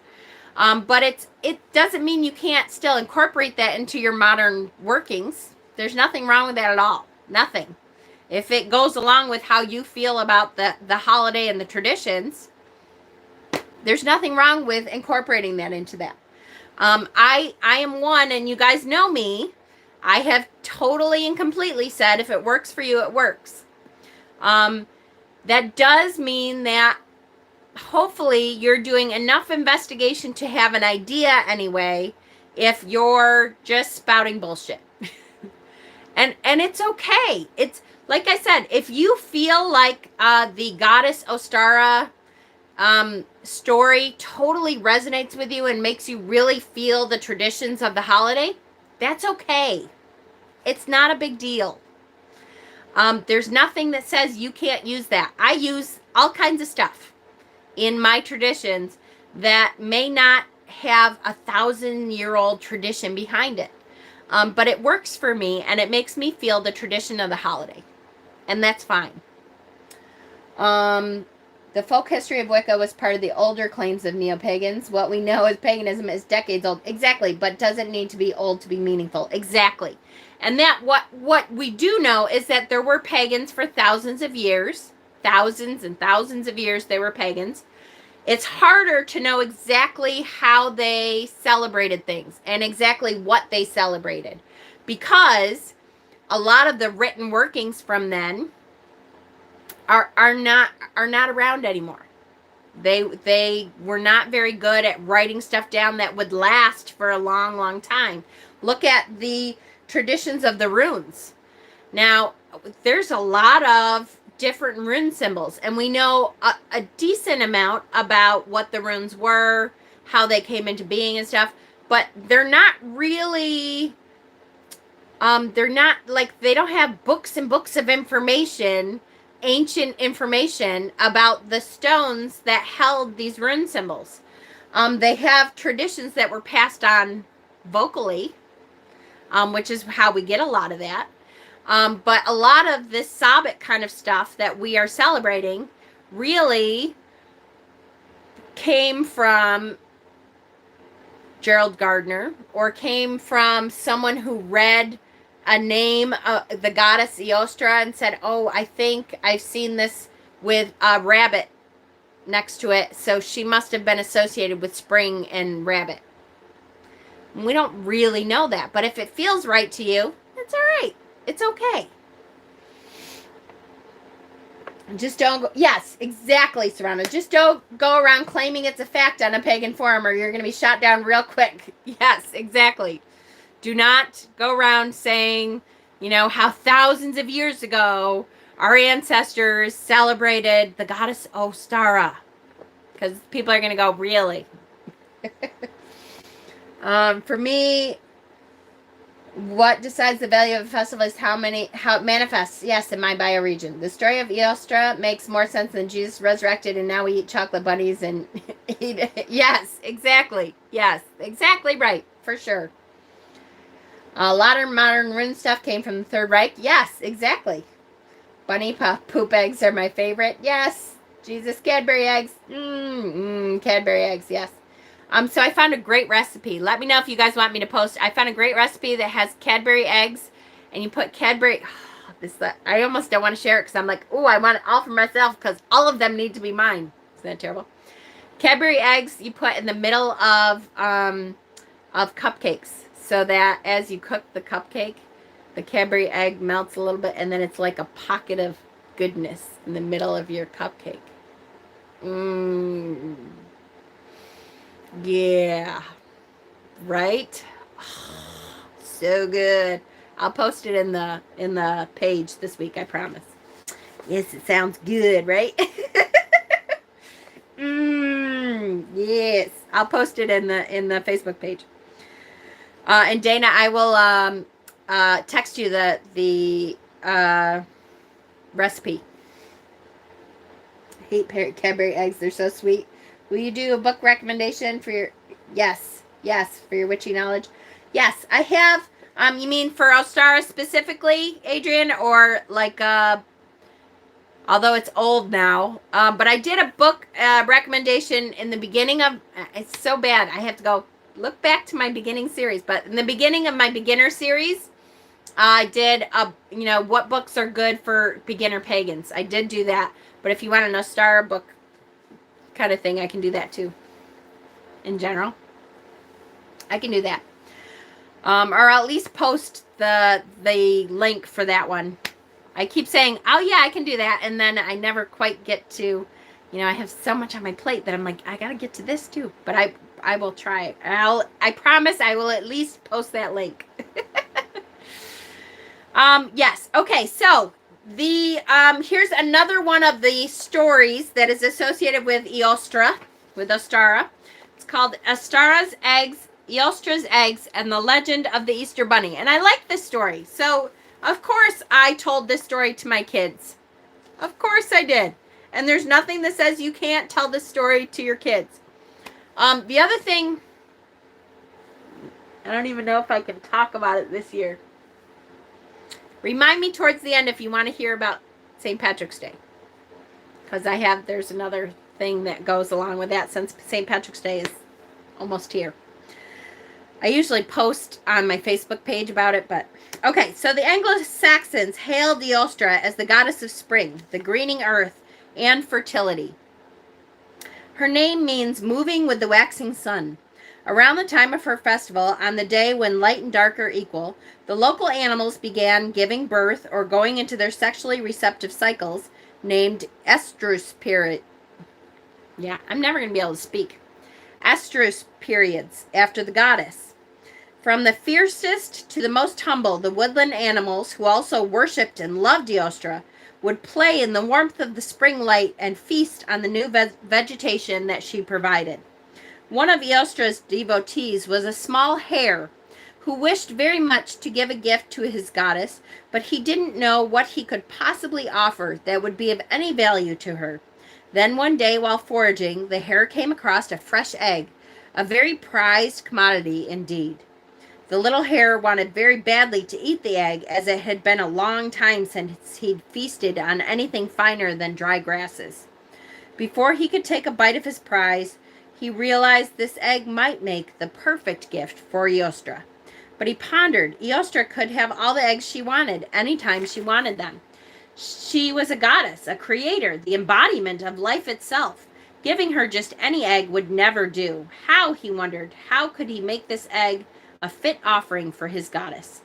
but it doesn't mean you can't still incorporate that into your modern workings. There's nothing wrong with that at all. Nothing. If it goes along with how you feel about the holiday and the traditions, there's nothing wrong with incorporating that into that. I am one, and you guys know me, I have totally and completely said if it works for you, it works. That does mean that hopefully you're doing enough investigation to have an idea anyway if you're just spouting bullshit. and it's okay. It's like I said, if you feel like the goddess Ostara story totally resonates with you and makes you really feel the traditions of the holiday, that's okay. It's not a big deal. There's nothing that says you can't use that. I use all kinds of stuff in my traditions that may not have 1,000-year-old tradition behind it. But it works for me, and it makes me feel the tradition of the holiday. And that's fine. The folk history of Wicca was part of the older claims of neo-pagans. What we know as paganism is decades old. Exactly, but doesn't need to be old to be meaningful. Exactly. And that what we do know is that there were pagans for thousands of years. Thousands and thousands of years they were pagans. It's harder to know exactly how they celebrated things and exactly what they celebrated, because a lot of the written workings from then are not around anymore. They were not very good at writing stuff down that would last for a long, long time. Look at the traditions of the runes. Now, there's a lot of different rune symbols, and we know a decent amount about what the runes were, how they came into being and stuff, but they're not really, they're not like, they don't have books and books of information ancient information about the stones that held these rune symbols. They have traditions that were passed on vocally, which is how we get a lot of that. But a lot of this sabbat kind of stuff that we are celebrating really came from Gerald Gardner, or came from someone who read a name, the goddess Eostre, and said, oh, I think I've seen this with a rabbit next to it, so she must have been associated with spring and rabbit. And we don't really know that, but if it feels right to you, it's all right. It's okay. Just don't go, yes, exactly, Serrano. Just don't go around claiming it's a fact on a pagan forum, or you're going to be shot down real quick. Yes, exactly. Do not go around saying, you know, how thousands of years ago our ancestors celebrated the goddess Ostara. Because people are going to go, really? For me, what decides the value of a festival is how it manifests. Yes, in my bioregion. The story of Eostre makes more sense than Jesus resurrected and now we eat chocolate bunnies and eat it. Yes, exactly. Yes, exactly right. For sure. A lot of modern rune stuff came from the Third Reich. Yes, exactly. Bunny poop eggs are my favorite. Yes. Jesus, Cadbury eggs. Cadbury eggs, yes. So I found a great recipe. Let me know if you guys want me to post. I found a great recipe that has Cadbury eggs, and you put Cadbury. I almost don't want to share it because I'm like, oh, I want it all for myself because all of them need to be mine. Isn't that terrible? Cadbury eggs you put in the middle of cupcakes, so that as you cook the cupcake, the Cadbury egg melts a little bit, and then it's like a pocket of goodness in the middle of your cupcake. Yeah. Right? So good. I'll post it in the page this week, I promise. Yes, it sounds good, right? Yes. I'll post it in the Facebook page. And Dana, I will text you the recipe. I hate Cadbury eggs. They're so sweet. Will you do a book recommendation for your... Yes, for your witchy knowledge. Yes, I have. You mean for Ostara specifically, Adrian? Or like, although it's old now. But I did a book recommendation in the beginning of... It's so bad. I have to go look back to my beginning series. But in the beginning of my beginner series, I did, what books are good for beginner pagans. I did do that. But if you want an Ostara book kind of thing, I can do that too. In general, I can do that. Or I'll at least post the link for that one. I keep saying, oh yeah, I can do that, and then I never quite get to, I have so much on my plate that I'm like, I gotta get to this too. But I will try. I promise I will at least post that link. Yes. Okay. So here's another one of the stories that is associated with Eostre, with Ostara. It's called Ostara's Eggs, Eostre's Eggs, and the Legend of the Easter Bunny. And I like this story. So, of course, I told this story to my kids. Of course I did. And there's nothing that says you can't tell this story to your kids. The other thing, I don't even know if I can talk about it this year. Remind me towards the end if you want to hear about St. Patrick's Day. Because there's another thing that goes along with that since St. Patrick's Day is almost here. I usually post on my Facebook page about it, but... Okay, so the Anglo-Saxons hailed Eostre as the goddess of spring, the greening earth, and fertility. Her name means moving with the waxing sun. Around the time of her festival, on the day when light and dark are equal, the local animals began giving birth or going into their sexually receptive cycles, named estrus period. Yeah, I'm never going to be able to speak. Estrus periods, after the goddess. From the fiercest to the most humble, the woodland animals, who also worshipped and loved Eostre, would play in the warmth of the spring light and feast on the new vegetation that she provided. One of Eostre's devotees was a small hare, who wished very much to give a gift to his goddess, but he didn't know what he could possibly offer that would be of any value to her. Then one day, while foraging, the hare came across a fresh egg, a very prized commodity indeed. The little hare wanted very badly to eat the egg, as it had been a long time since he'd feasted on anything finer than dry grasses. Before he could take a bite of his prize, he realized this egg might make the perfect gift for Eostre. But he pondered, Eostre could have all the eggs she wanted, anytime she wanted them. She was a goddess, a creator, the embodiment of life itself. Giving her just any egg would never do. How, he wondered, how could he make this egg a fit offering for his goddess?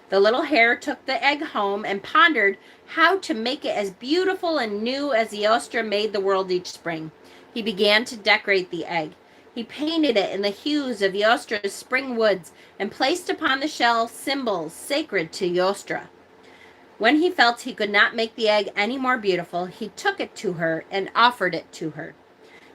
The little hare took the egg home and pondered how to make it as beautiful and new as Eostre made the world each spring. He began to decorate the egg. He painted it in the hues of Eostre's spring woods and placed upon the shell symbols sacred to Eostre. When he felt he could not make the egg any more beautiful, he took it to her and offered it to her.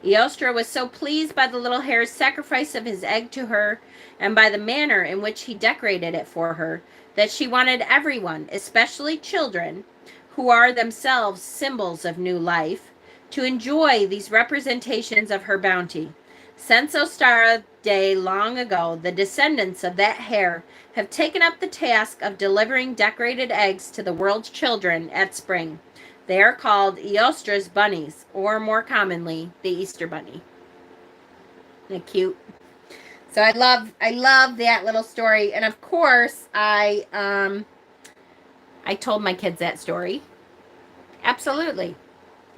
Eostre was so pleased by the little hare's sacrifice of his egg to her and by the manner in which he decorated it for her that she wanted everyone, especially children, who are themselves symbols of new life, to enjoy these representations of her bounty. Since Ostara Day long ago, the descendants of that hare have taken up the task of delivering decorated eggs to the world's children at spring. They are called Eostre's bunnies, or more commonly, the Easter bunny. Isn't that cute? So I love that little story, and of course I told my kids that story. Absolutely,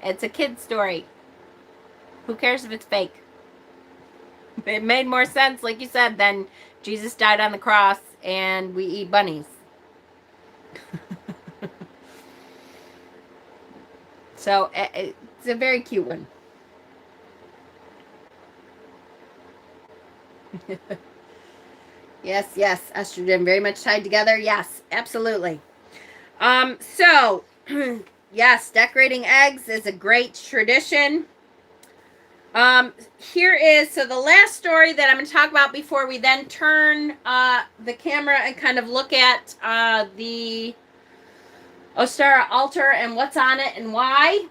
it's a kid's story. Who cares if it's fake? It made more sense, like you said, than Jesus died on the cross and we eat bunnies. So it's a very cute one. Yes, estrogen very much tied together. Yes, absolutely. So yes, decorating eggs is a great tradition. Here is, so the last story that I'm going to talk about before we then turn the camera and kind of look at the Ostara altar and what's on it and why,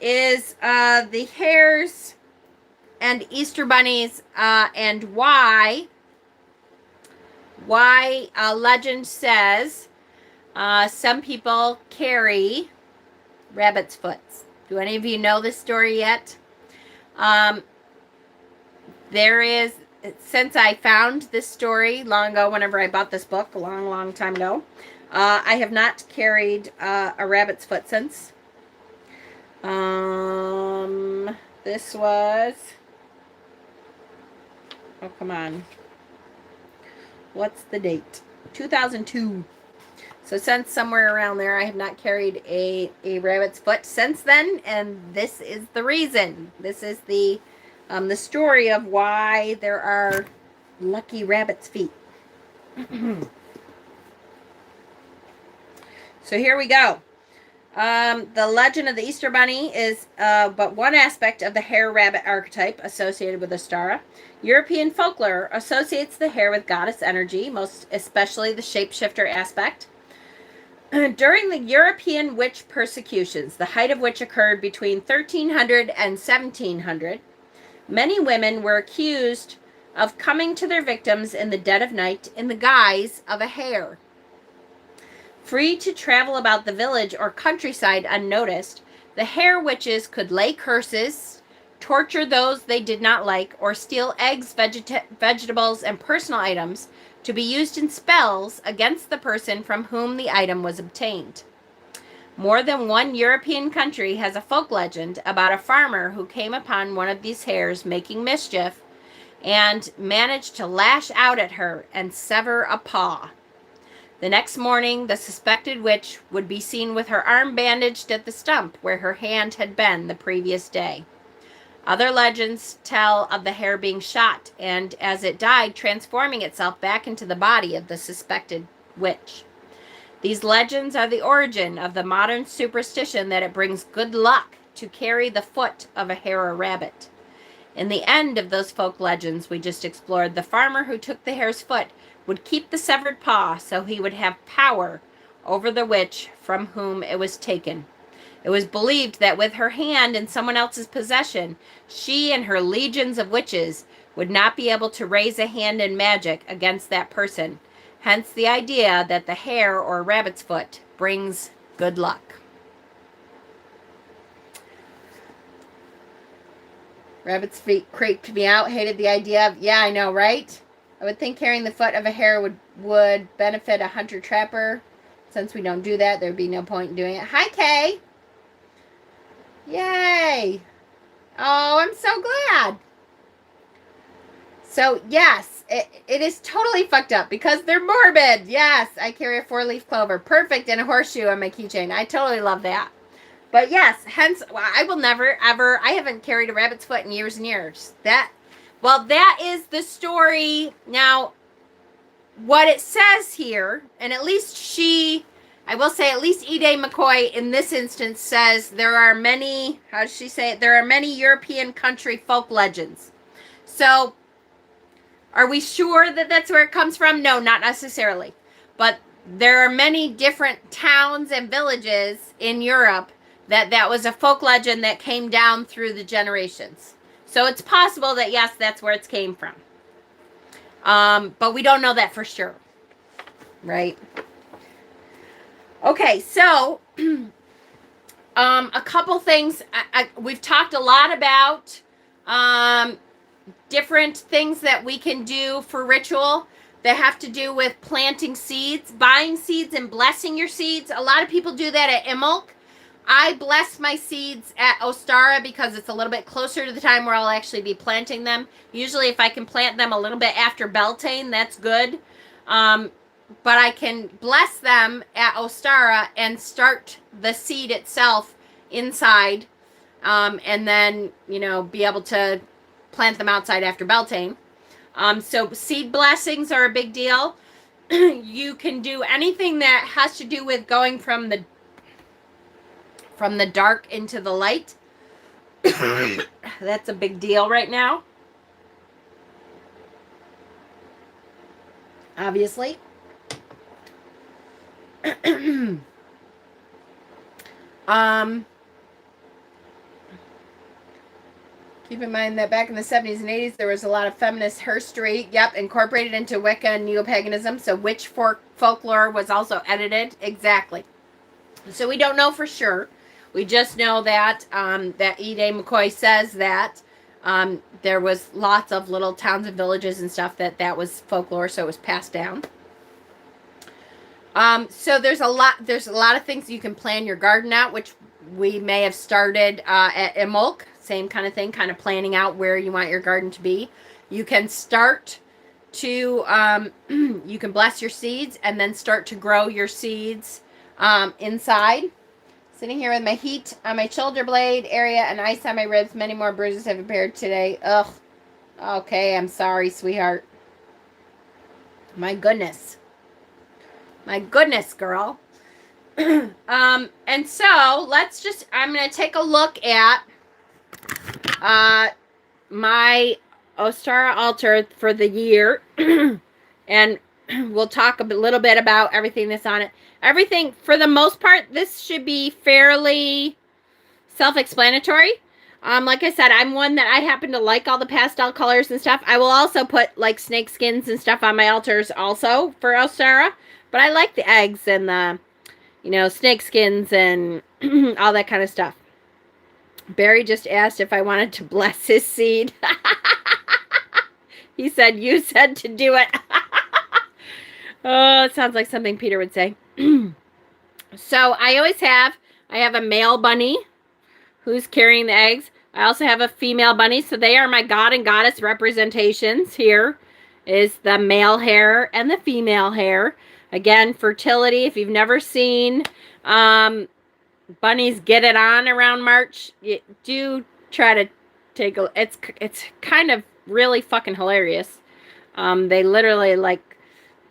is the hares and Easter bunnies and why legend says some people carry rabbit's foots. Do any of you know this story yet? There is, since I found this story long ago, whenever I bought this book, a long time ago, I have not carried a rabbit's foot since. This was, oh, come on. What's the date? 2002. So since somewhere around there, I have not carried a rabbit's foot since then, and this is the reason. This is the story of why there are lucky rabbit's feet. So here we go. The legend of the Easter Bunny is but one aspect of the hare-rabbit archetype associated with Ostara. European folklore associates the hare with goddess energy, most especially the shapeshifter aspect. During the European witch persecutions, the height of which occurred between 1300 and 1700, many women were accused of coming to their victims in the dead of night in the guise of a hare. Free to travel about the village or countryside unnoticed, the hare witches could lay curses, torture those they did not like, or steal eggs, vegetables, and personal items to be used in spells against the person from whom the item was obtained. More than one European country has a folk legend about a farmer who came upon one of these hares making mischief and managed to lash out at her and sever a paw. The next morning, the suspected witch would be seen with her arm bandaged at the stump where her hand had been the previous day. Other legends tell of the hare being shot and, as it died, transforming itself back into the body of the suspected witch. These legends are the origin of the modern superstition that it brings good luck to carry the foot of a hare or rabbit. In the end of those folk legends we just explored, the farmer who took the hare's foot would keep the severed paw so he would have power over the witch from whom it was taken. It was believed that with her hand in someone else's possession, she and her legions of witches would not be able to raise a hand in magic against that person. Hence the idea that the hare or rabbit's foot brings good luck. Rabbit's feet creeped me out. Hated the idea of, yeah, I know, right? I would think carrying the foot of a hare would benefit a hunter-trapper. Since we don't do that, there would be no point in doing it. Hi, Kay! Yay! Oh, I'm so glad. So, yes, it is totally fucked up because they're morbid. Yes, I carry a 4-leaf clover. Perfect, and a horseshoe on my keychain. I totally love that. But yes, hence, I will never, ever, I haven't carried a rabbit's foot in years and years. That is the story. Now, what it says here, and at least I will say at least Ide McCoy in this instance says there are many, how does she say it? There are many European country folk legends. So, are we sure that that's where it comes from? No, not necessarily. But there are many different towns and villages in Europe that was a folk legend that came down through the generations. So it's possible that, yes, that's where it came from. But we don't know that for sure. Right? Okay, so a couple things. We've talked a lot about different things that we can do for ritual that have to do with planting seeds, buying seeds and blessing your seeds. A lot of people do that at Imbolc. I bless my seeds at Ostara because it's a little bit closer to the time where I'll actually be planting them. Usually if I can plant them a little bit after Beltane, that's good. But I can bless them at Ostara and start the seed itself inside. And then, be able to plant them outside after Beltane. So seed blessings are a big deal. You can do anything that has to do with going from the dark into the light. That's a big deal right now. Obviously. Keep in mind that back in the 70s and 80s, there was a lot of feminist herstory, incorporated into Wicca and neo-paganism. So witch folklore was also edited. Exactly. So we don't know for sure. We just know that that Ide McCoy says that there was lots of little towns and villages and stuff that was folklore, so it was passed down. So there's a lot of things you can plan your garden out, which we may have started at Imbolc. Same kind of thing, kind of planning out where you want your garden to be. You can start to, you can bless your seeds and then start to grow your seeds inside. Sitting here with my heat on my shoulder blade area and ice on my ribs. Many more bruises have appeared today. Ugh. Okay, I'm sorry, sweetheart. My goodness. My goodness, girl. And so, I'm going to take a look at my Ostara altar for the year. And we'll talk a little bit about everything that's on it. Everything, for the most part, this should be fairly self-explanatory. Like I said, I'm one that I happen to like all the pastel colors and stuff. I will also put, like, snake skins and stuff on my altars also for Ostara. But I like the eggs and the, snake skins and all that kind of stuff. Barry just asked if I wanted to bless his seed. He said, you said to do it. Oh, it sounds like something Peter would say. So I have a male bunny who's carrying the eggs. I also have a female bunny. So they are my god and goddess representations. Here is the male hare and the female hare. Again, fertility. If you've never seen bunnies get it on around March, do try to take a... It's kind of really fucking hilarious. They literally like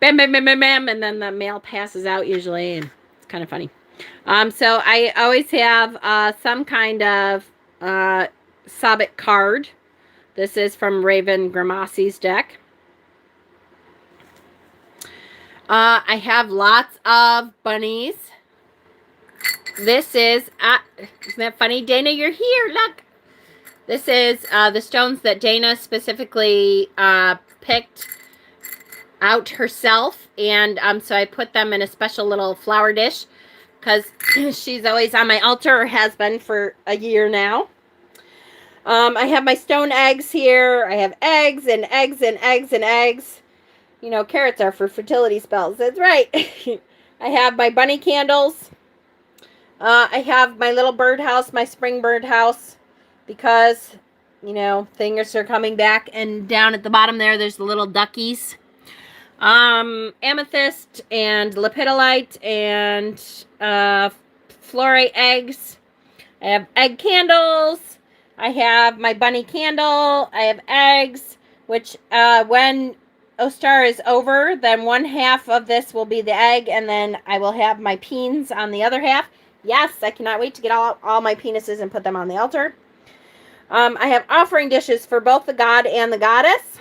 bam, bam, bam, bam, bam, and then the male passes out usually, and it's kind of funny. So I always have some kind of sabbat card This is from Raven Gramasi's deck. I have lots of bunnies. This is, isn't that funny? Dana, you're here, look. This is the stones that Dana specifically picked out herself. And so I put them in a special little flower dish because she's always on my altar, or has been for a year now. I have my stone eggs here. I have eggs and eggs and eggs and eggs. You know, carrots are for fertility spells. That's right. I have my bunny candles. I have my little birdhouse, my spring birdhouse, because, you know, things are coming back. And down at the bottom there, there's the little duckies. Amethyst and lepidolite and fluorite eggs. I have egg candles. I have my bunny candle. I have eggs, which when Ostara is over, then one half of this will be the egg, and then I will have my peens on the other half. Yes, I cannot wait to get all my penises and put them on the altar. I have offering dishes for both the god and the goddess.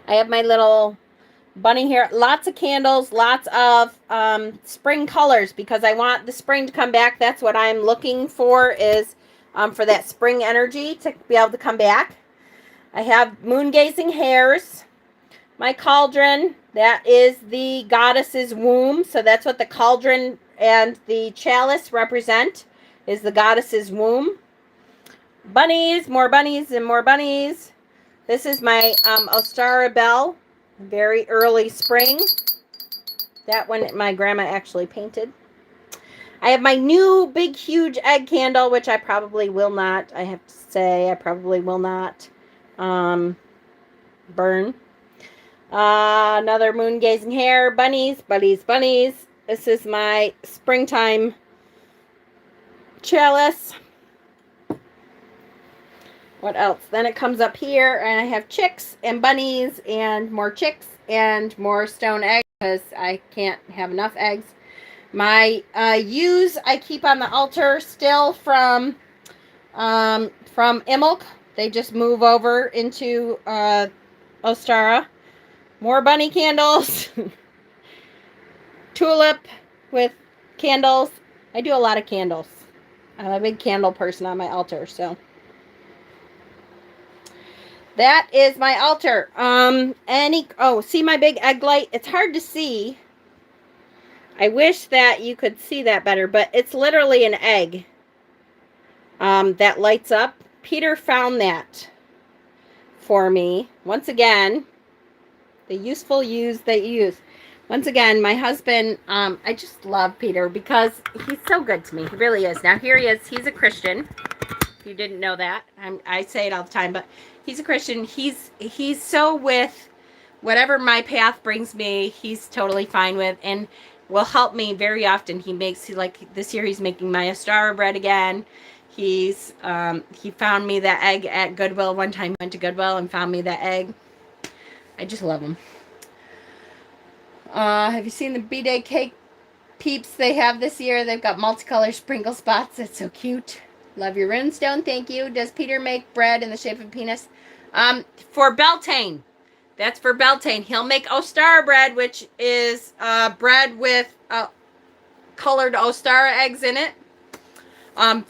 I have my little bunny here. Lots of candles, lots of spring colors, because I want the spring to come back. That's what I'm looking for, is for that spring energy to be able to come back. I have moon gazing hairs. My cauldron, that is the goddess's womb. So that's what the cauldron and the chalice represent, is the goddess's womb. Bunnies, more bunnies and more bunnies. This is my Ostara bell, very early spring. That one my grandma actually painted. I have my new big huge egg candle, which I probably will not, I have to say, I probably will not burn. Another moon gazing hair. Bunnies, bunnies, bunnies. This is my springtime chalice. What else? Then it comes up here, and I have chicks and bunnies and more chicks and more stone eggs, because I can't have enough eggs. My ewes I keep on the altar still from Imilk. They just move over into Ostara. More bunny candles. Tulip with candles. I do a lot of candles. I'm a big candle person on my altar, so that is my altar. See my big egg light? It's hard to see. I wish that you could see that better, but it's literally an egg that lights up. Peter found that for me. Once again, the useful use that you use. Once again, my husband, I just love Peter because he's so good to me. He really is. Now, here he is. He's a Christian. If you didn't know that. I say it all the time, but he's a Christian. He's so with whatever my path brings me, he's totally fine with, and will help me very often. Like this year, he's making my Ostara bread again. He found me that egg at Goodwill one time. He went to Goodwill and found me that egg. I just love them. Have you seen the B-Day cake peeps they have this year? They've got multicolored sprinkle spots. It's so cute. Love your runestone. Thank you. Does Peter make bread in the shape of a penis? For Beltane. That's for Beltane. He'll make Ostara bread, which is bread with colored Ostara eggs in it.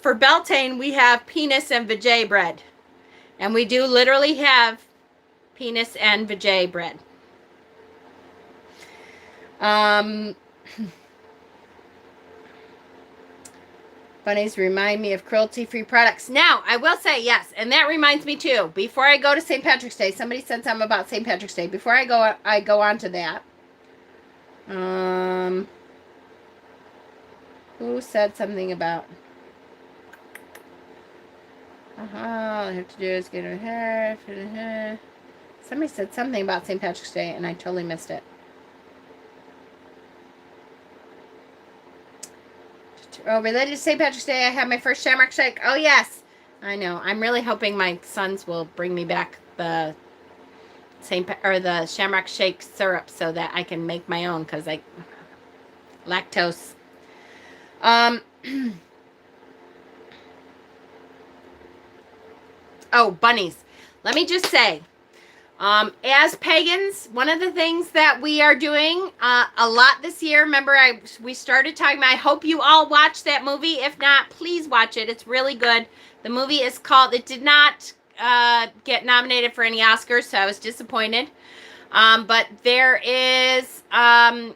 For Beltane, we have penis and vajay bread. And we do literally have penis and vajay bread. Bunnies remind me of cruelty-free products. Now, I will say yes, and that reminds me too. Before I go to St. Patrick's Day, somebody said something about St. Patrick's Day. Before I go on to that. Who said something about? All I have to do is get her hair. Somebody said something about St. Patrick's Day, and I totally missed it. Oh, related to St. Patrick's Day, I had my first shamrock shake. Oh, yes. I know. I'm really hoping my sons will bring me back the the shamrock shake syrup so that I can make my own, because I lactose. Oh, bunnies. Let me just say, as pagans, one of the things that we are doing a lot this year, remember we started talking about, I hope you all watch that movie. If not, please watch it. It's really good. The movie is called, it did not get nominated for any Oscars, so I was disappointed. But there is a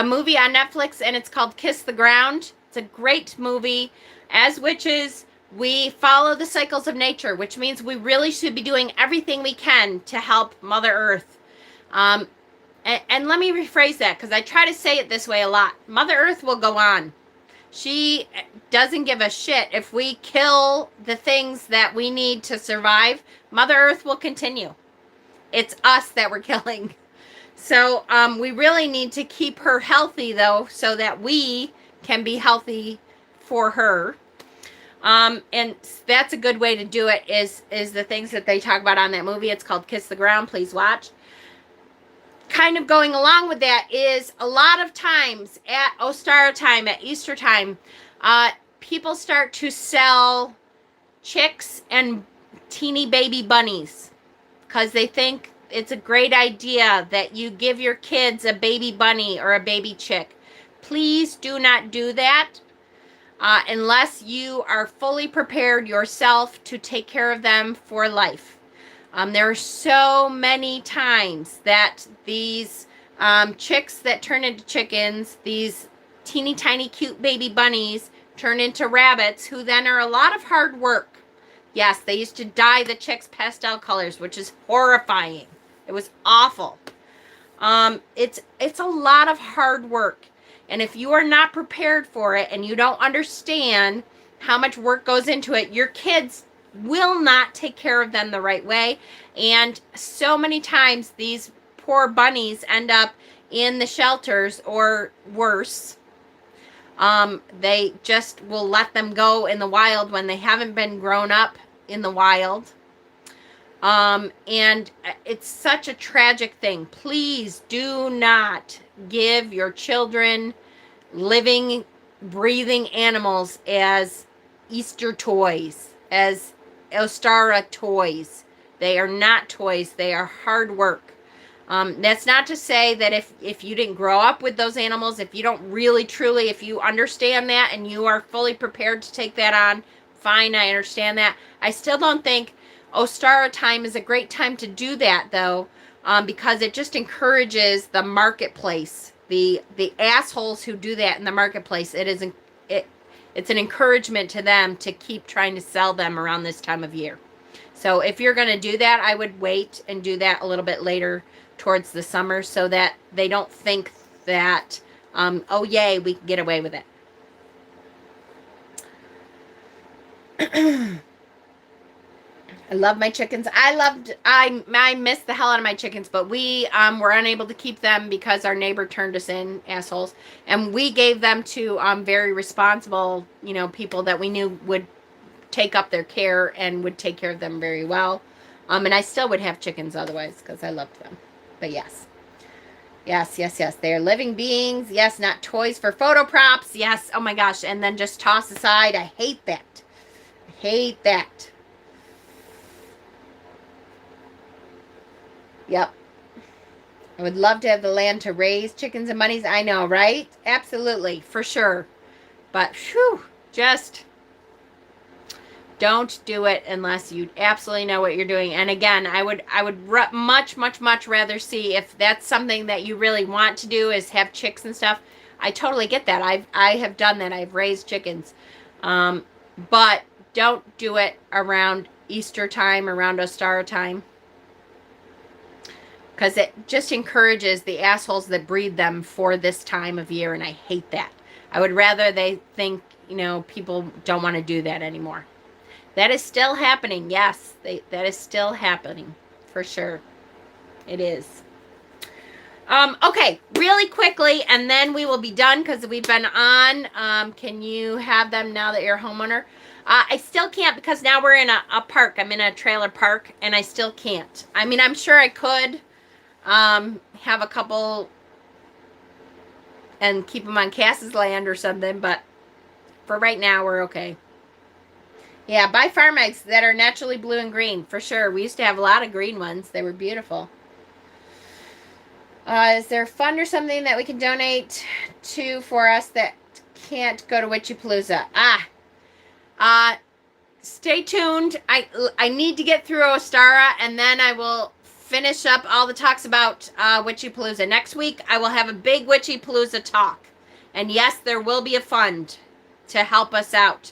movie on Netflix, and it's called Kiss the Ground. It's a great movie. As witches, we follow the cycles of nature, which means we really should be doing everything we can to help Mother Earth. And let me rephrase that, because I try to say it this way a lot. Mother Earth will go on. She doesn't give a shit if we kill the things that we need to survive. Mother Earth will continue. It's us that we're killing. So we really need to keep her healthy, though, so that we can be healthy for her. And that's a good way to do it, is the things that they talk about on that movie. It's called Kiss the Ground. Please watch. Kind of going along with that is a lot of times at Ostara time, at Easter time, people start to sell chicks and teeny baby bunnies because they think it's a great idea that you give your kids a baby bunny or a baby chick. Please do not do that unless you are fully prepared yourself to take care of them for life. There are so many times that these chicks that turn into chickens, these teeny tiny cute baby bunnies, turn into rabbits, who then are a lot of hard work. Yes, they used to dye the chicks pastel colors, which is horrifying. It was awful. It's a lot of hard work. And if you are not prepared for it and you don't understand how much work goes into it, your kids will not take care of them the right way. And so many times these poor bunnies end up in the shelters, or worse. They just will let them go in the wild when they haven't been grown up in the wild. And it's such a tragic thing. Please do not give your children living, breathing animals as Easter toys, as Ostara toys. They are not toys. They are hard work. That's not to say that if you didn't grow up with those animals, if you don't really, truly, if you understand that and you are fully prepared to take that on, fine, I understand that. I still don't think Ostara time is a great time to do that, though, because it just encourages the marketplace, the assholes who do that in the marketplace. It's an encouragement to them to keep trying to sell them around this time of year. So if you're going to do that, I would wait and do that a little bit later towards the summer, so that they don't think that, oh yay, we can get away with it. I love my chickens. I miss the hell out of my chickens, but we were unable to keep them because our neighbor turned us in, assholes. And we gave them to very responsible, people that we knew would take up their care and would take care of them very well. And I still would have chickens otherwise because I loved them. But yes. Yes, yes, yes. They are living beings. Yes, not toys for photo props. Yes, oh my gosh. And then just toss aside. I hate that. I hate that. Yep. I would love to have the land to raise chickens and bunnies. I know, right? Absolutely, for sure. But, whew, just don't do it unless you absolutely know what you're doing. And again, I would much, much, much rather see, if that's something that you really want to do, is have chicks and stuff. I totally get that. I have done that. I've raised chickens. But don't do it around Easter time, around Ostara time. Because it just encourages the assholes that breed them for this time of year, and I hate that. I would rather they think, people don't want to do that anymore. That is still happening. Yes, that is still happening, for sure. It is. Okay, really quickly, and then we will be done because we've been on. Can you have them now that you're a homeowner? I still can't, because now we're in a park. I'm in a trailer park, and I still can't. I mean, I'm sure I could have a couple and keep them on Cass's land or something, but for right now, we're okay. Yeah, buy farm eggs that are naturally blue and green, for sure. We used to have a lot of green ones. They were beautiful. Is there a fund or something that we can donate to for us that can't go to Witchypalooza? Stay tuned. I need to get through Ostara, and then I will finish up all the talks about Witchypalooza. Next week, I will have a big Witchypalooza talk. And yes, there will be a fund to help us out.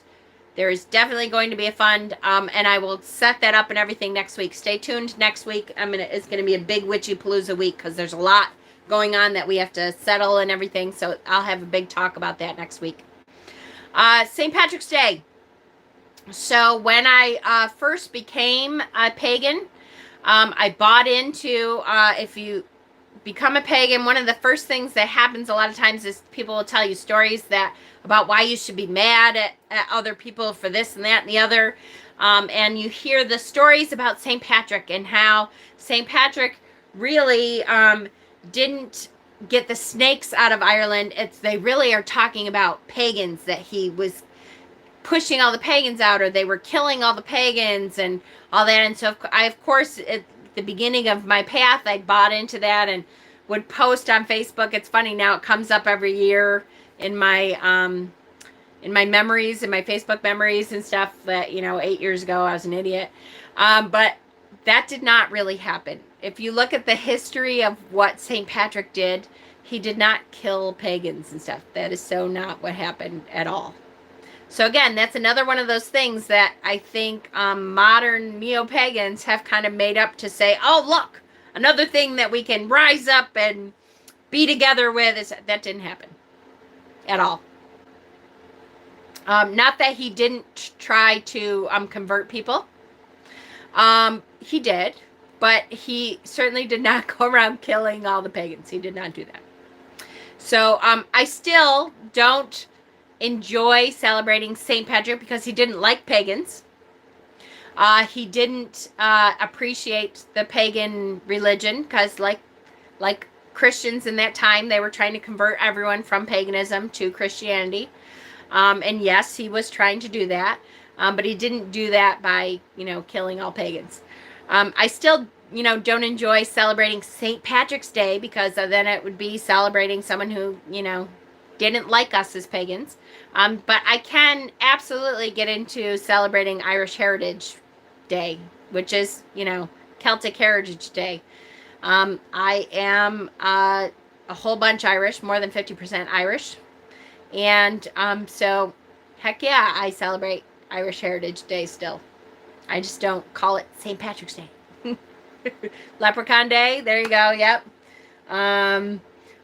There is definitely going to be a fund, and I will set that up and everything next week. Stay tuned next week. It's going to be a big Witchypalooza week because there's a lot going on that we have to settle and everything. So I'll have a big talk about that next week. St. Patrick's Day. So when I first became a pagan, I bought into, if you become a pagan, one of the first things that happens a lot of times is people will tell you stories about why you should be mad at other people for this and that and the other. And you hear the stories about St. Patrick and how St. Patrick really didn't get the snakes out of Ireland. They really are talking about pagans, that he was pushing all the pagans out, or they were killing all the pagans and all that. And so I, of course, at the beginning of my path, I bought into that and would post on Facebook. It's funny now, it comes up every year in my memories, in my Facebook memories and stuff, that 8 years ago I was an idiot. But that did not really happen. If you look at the history of what St. Patrick did, he did not kill pagans and stuff. That is so not what happened at all. So again, that's another one of those things that I think modern neo-pagans have kind of made up to say, oh, look, another thing that we can rise up and be together with. That didn't happen at all. Not that he didn't try to convert people. He did, but he certainly did not go around killing all the pagans. He did not do that. So I still don't enjoy celebrating St. Patrick because he didn't like pagans. He didn't appreciate the pagan religion because like Christians in that time, they were trying to convert everyone from paganism to Christianity. And yes, he was trying to do that, but he didn't do that by, killing all pagans. I still, don't enjoy celebrating St. Patrick's Day because then it would be celebrating someone who, didn't like us as pagans. But I can absolutely get into celebrating Irish Heritage Day, which is, Celtic Heritage Day. I am a whole bunch Irish, more than 50% Irish. And so, heck yeah, I celebrate Irish Heritage Day still. I just don't call it St. Patrick's Day. Leprechaun Day, there you go, yep.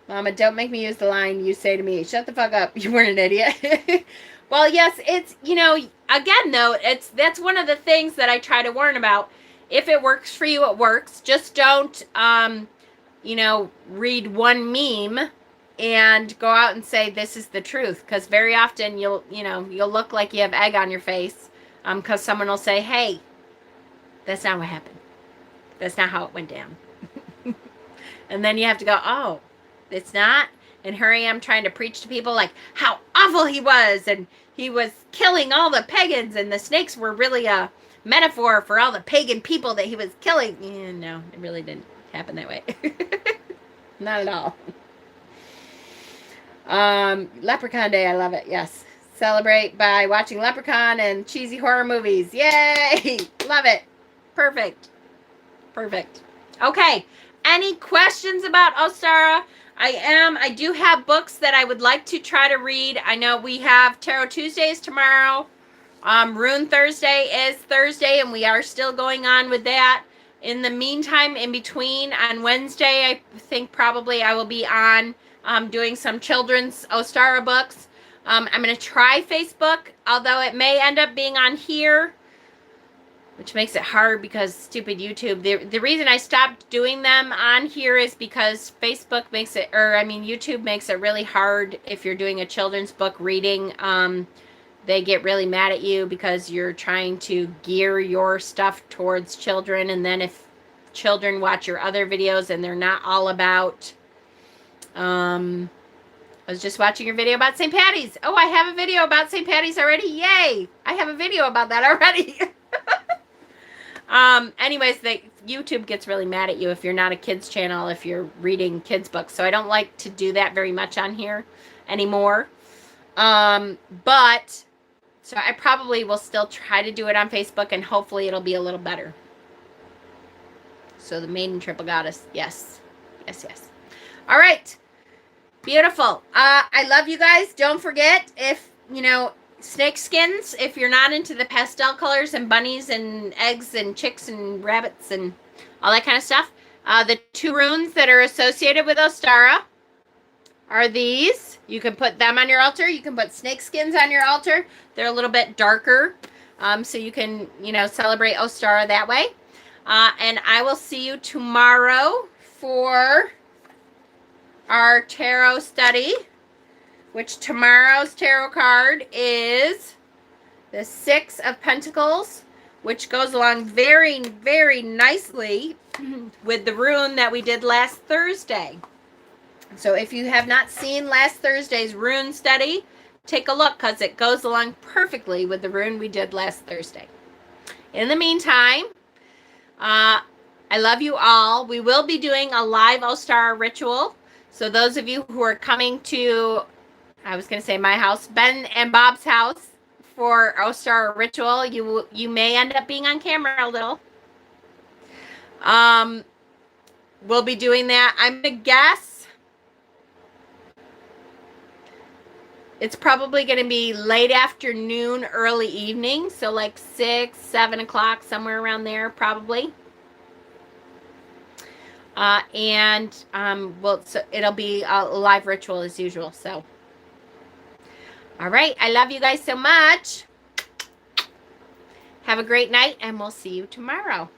Mama, don't make me use the line you say to me, shut the fuck up, you weren't an idiot. Well, yes, it's, again, though, that's one of the things that I try to warn about. If it works for you, it works. Just don't, read one meme and go out and say this is the truth, because very often you'll look like you have egg on your face, because someone will say, hey, that's not what happened. That's not how it went down. And then you have to go, oh, it's not? And here I am trying to preach to people like how awful he was, and he was killing all the pagans, and the snakes were really a metaphor for all the pagan people that he was killing. Yeah, no, it really didn't happen that way. Not at all. Leprechaun Day, I love it. Yes. Celebrate by watching Leprechaun and cheesy horror movies. Yay! Love it. Perfect. Perfect. Okay. Any questions about Ostara? I do have books that I would like to try to read. I know we have Tarot Tuesdays tomorrow. Rune Thursday is Thursday, and we are still going on with that. In the meantime, in between, on Wednesday, I think probably I will be on doing some children's Ostara books. I'm going to try Facebook, although it may end up being on here, which makes it hard because stupid YouTube. The reason I stopped doing them on here is because Facebook makes it, YouTube makes it really hard if you're doing a children's book reading. They get really mad at you because you're trying to gear your stuff towards children. And then if children watch your other videos and they're not all about, I was just watching your video about St. Patty's. Oh, I have a video about St. Patty's already. Yay! I have a video about that already. Anyways, YouTube gets really mad at you if you're not a kids channel, if you're reading kids books. So I don't like to do that very much on here anymore. But so I probably will still try to do it on Facebook, and hopefully it'll be a little better. So the maiden triple goddess. Yes. Yes, yes. All right. Beautiful. I love you guys. Don't forget, if, you know, snake skins, if you're not into the pastel colors and bunnies and eggs and chicks and rabbits and all that kind of stuff, the 2 runes that are associated with Ostara are these. You can put them on your altar. You can put snake skins on your altar. They're a little bit darker, so you can, you know, celebrate Ostara that way. And I will see you tomorrow for our tarot study, which tomorrow's tarot card is the 6 of Pentacles, which goes along very, very nicely with the rune that we did last Thursday. So if you have not seen last Thursday's rune study, take a look, because it goes along perfectly with the rune we did last Thursday. In the meantime, I love you all. We will be doing a live Ostara ritual. So those of you who are coming to, I was going to say my house, Ben and Bob's house for Ostara ritual, you may end up being on camera a little. We'll be doing that. I'm going to guess it's probably going to be late afternoon, early evening. So like 6, 7 o'clock, somewhere around there probably. So it'll be a live ritual as usual. So, all right. I love you guys so much. Have a great night, and we'll see you tomorrow.